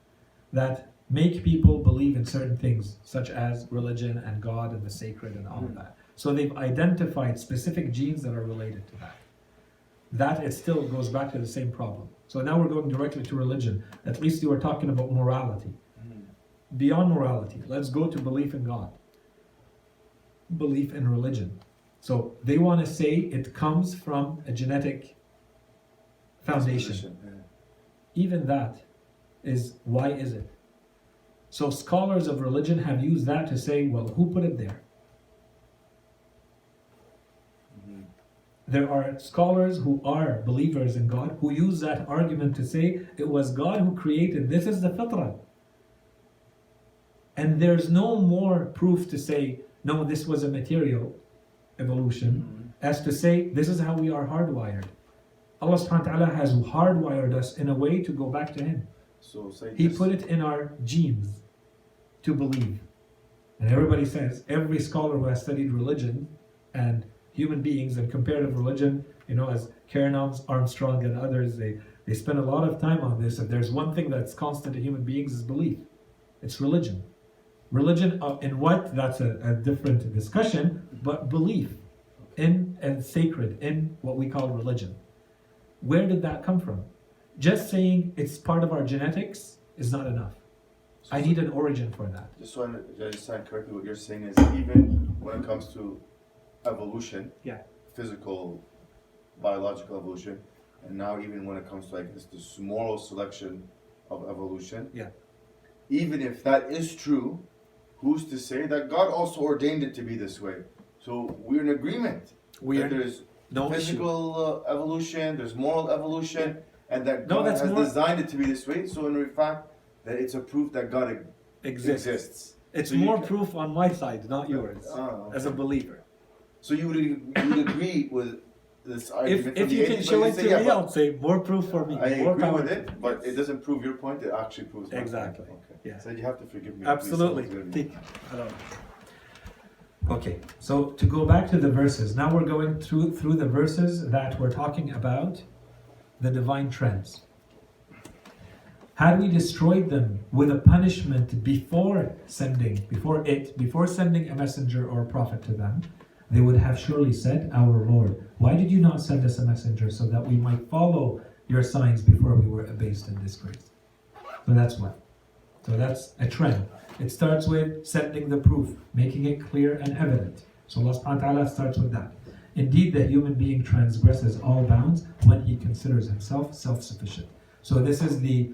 that make people believe in certain things, such as religion and God and the sacred and all of that. So they've identified specific genes that are related to that. That it still goes back to the same problem. So now we're going directly to religion. At least you were talking about morality. Beyond morality, let's go to belief in God. Belief in religion. So they want to say it comes from a genetic foundation. Even that is, why is it? So scholars of religion have used that to say, well, who put it there? There are scholars who are believers in God who use that argument to say it was God who created, this is the fitrah. And there's no more proof to say, no, this was a material evolution, as to say, this is how we are hardwired. Allah subhanahu wa ta'ala has hardwired us in a way to go back to Him. So He put it in our genes to believe. And everybody says, every scholar who has studied religion and human beings and comparative religion, as Karen Armstrong and others, they spend a lot of time on this. If there's one thing that's constant in human beings, is belief. It's religion. Religion in what? That's a different discussion, but belief in and sacred in what we call religion. Where did that come from? Just saying it's part of our genetics is not enough. I need an origin for that. Just so I understand correctly, what you're saying is even when it comes to evolution, physical, biological evolution, and now even when it comes to this moral selection of evolution, even if that is true, who's to say that God also ordained it to be this way? So we're in agreement. There's physical evolution, there's moral evolution, and that God has designed it to be this way. So in fact, that it's a proof that God exists. It's more proof on my side, not yours, as a believer. So you would agree with this argument? If you can show it to me, I'll say more proof for me. I more agree with it, but it doesn't prove your point. It actually proves my exactly. point. Okay. Yeah. So you have to forgive me. Absolutely. Okay, so to go back to the verses, now we're going through the verses that we're talking about the divine trends. Had we destroyed them with a punishment before sending a messenger or a prophet to them, they would have surely said, our Lord, why did you not send us a messenger so that we might follow your signs before we were abased and disgraced? So that's one. So that's a trend. It starts with sending the proof, making it clear and evident. So Allah subhanahu wa ta'ala starts with that. Indeed, the human being transgresses all bounds when he considers himself self-sufficient. So this is the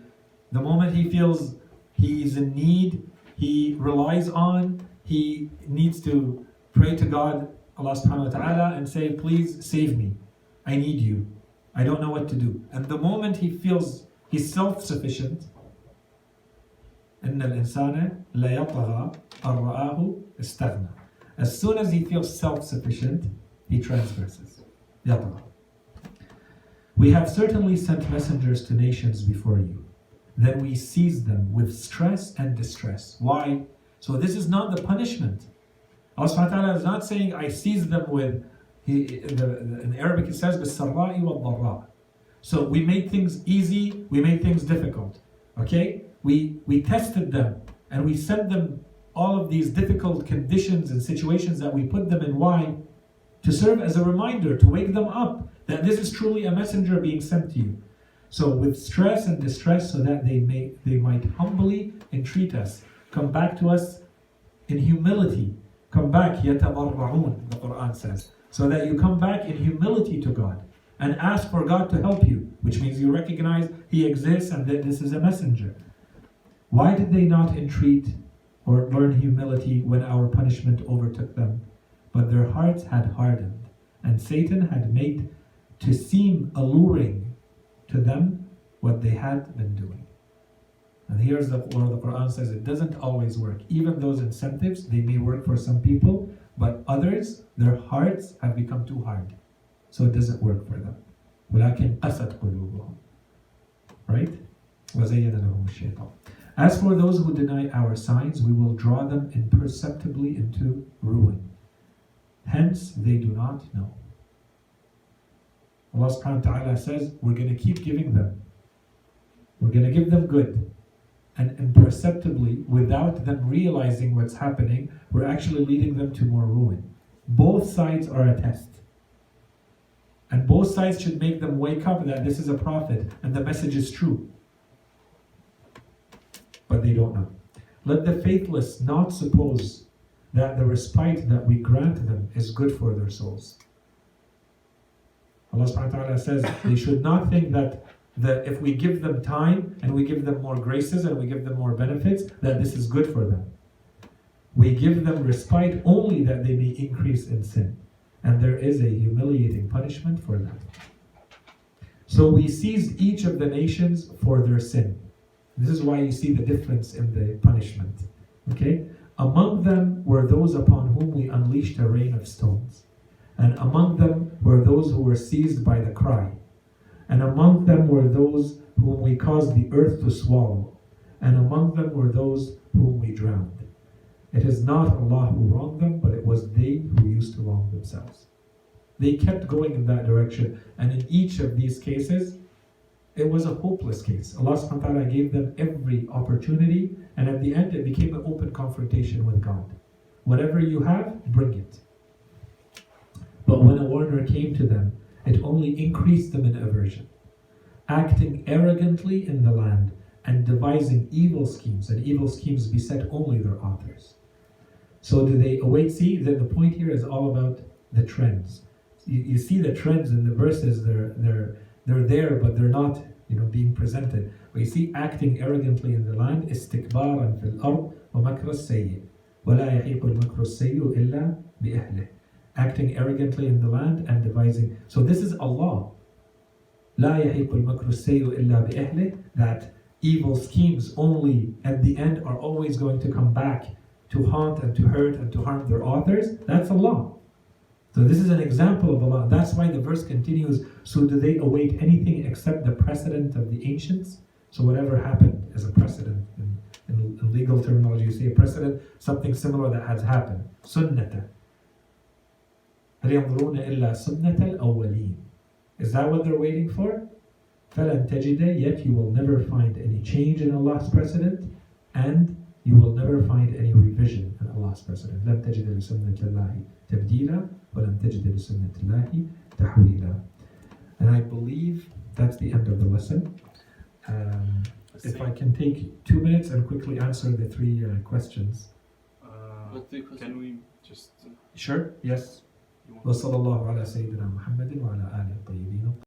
moment he feels he's in need, he relies on, he needs to pray to God, Allah subhanahu wa ta'ala, and say, please save me. I need you. I don't know what to do. And the moment he feels he's self-sufficient, إن الإنسان لا يطغى أن رآه استغنى. As soon as he feels self-sufficient, he transgresses. يطغى. We have certainly sent messengers to nations before you. Then we seized them with stress and distress. Why? So this is not the punishment. Allah subhanahu wa ta'ala is not saying I seized them with, in Arabic it says بالسراء والضراء. So we made things easy, we made things difficult. Okay? We tested them and we sent them all of these difficult conditions and situations that we put them in. Why? To serve as a reminder, to wake them up that this is truly a messenger being sent to you. So with stress and distress, so that they might humbly entreat us, come back to us in humility. Come back, يَتَضَرَّعُونَ, the Quran says. So that you come back in humility to God. and ask for God to help you, which means you recognize He exists and that this is a messenger. Why did they not entreat or learn humility when our punishment overtook them? But their hearts had hardened, and Satan had made to seem alluring to them what they had been doing. And here's where the Quran says it doesn't always work. Even those incentives, they may work for some people, but others, their hearts have become too hard. So it doesn't work for them. وَلَكِنْ قَسَتْ قُلُوبُهُم. Right? وَزَيَّنَ لَهُمُ الشَّيْطَانُ. As for those who deny our signs, we will draw them imperceptibly into ruin. Hence, they do not know. Allah subhanahu wa ta'ala says, we're going to keep giving them. We're going to give them good. And imperceptibly, without them realizing what's happening, we're actually leading them to more ruin. Both sides are a test. And both sides should make them wake up that this is a prophet and the message is true. But they don't know. Let the faithless not suppose that the respite that we grant them is good for their souls. Allah subhanahu wa ta'ala says they should not think that if we give them time and we give them more graces and we give them more benefits, that this is good for them. We give them respite only that they may increase in sin. And there is a humiliating punishment for that. So we seized each of the nations for their sin. This is why you see the difference in the punishment. Okay? Among them were those upon whom we unleashed a rain of stones. And among them were those who were seized by the cry. And among them were those whom we caused the earth to swallow. And among them were those whom we drowned. It is not Allah who wronged them, but it was they who used to wrong themselves. They kept going in that direction. And in each of these cases, it was a hopeless case. Allah subhanahu wa ta'ala gave them every opportunity, and at the end it became an open confrontation with God. Whatever you have, bring it. But when a warner came to them, it only increased them in aversion, acting arrogantly in the land and devising evil schemes, and evil schemes beset only their authors. So do they await? See, that the point here is all about the trends. You see the trends in the verses, they're there, but they're not, being presented. But you see, acting arrogantly in the land, istikbaran fil ard wa makra as-sayyi, wa la yahiqu al-makru as-sayyi illa bi ahlihi. Acting arrogantly in the land and devising. So this is Allah. La yahiqu al-makru as-sayyi illa bi ahlihi. That evil schemes only at the end are always going to come back to haunt and to hurt and to harm their authors. That's Allah. So this is an example of Allah. That's why the verse continues, so do they await anything except the precedent of the ancients? So whatever happened is a precedent. In legal terminology, you say a precedent, something similar that has happened. Sunnata. هل ينظرون إلا سنة الأولين. Is that what they're waiting for? فلن تجد, yet you will never find any change in Allah's precedent, and you will never find any revision in Allah's precedent. لن تجد لسنة الله تبديلا ولن تجد لسنة الله تحويلا. And I believe that's the end of the lesson. If I can take 2 minutes and quickly answer the 3 questions. Can we just... Sure, yes. وصلى الله على سيدنا محمد وعلى آله الطيبين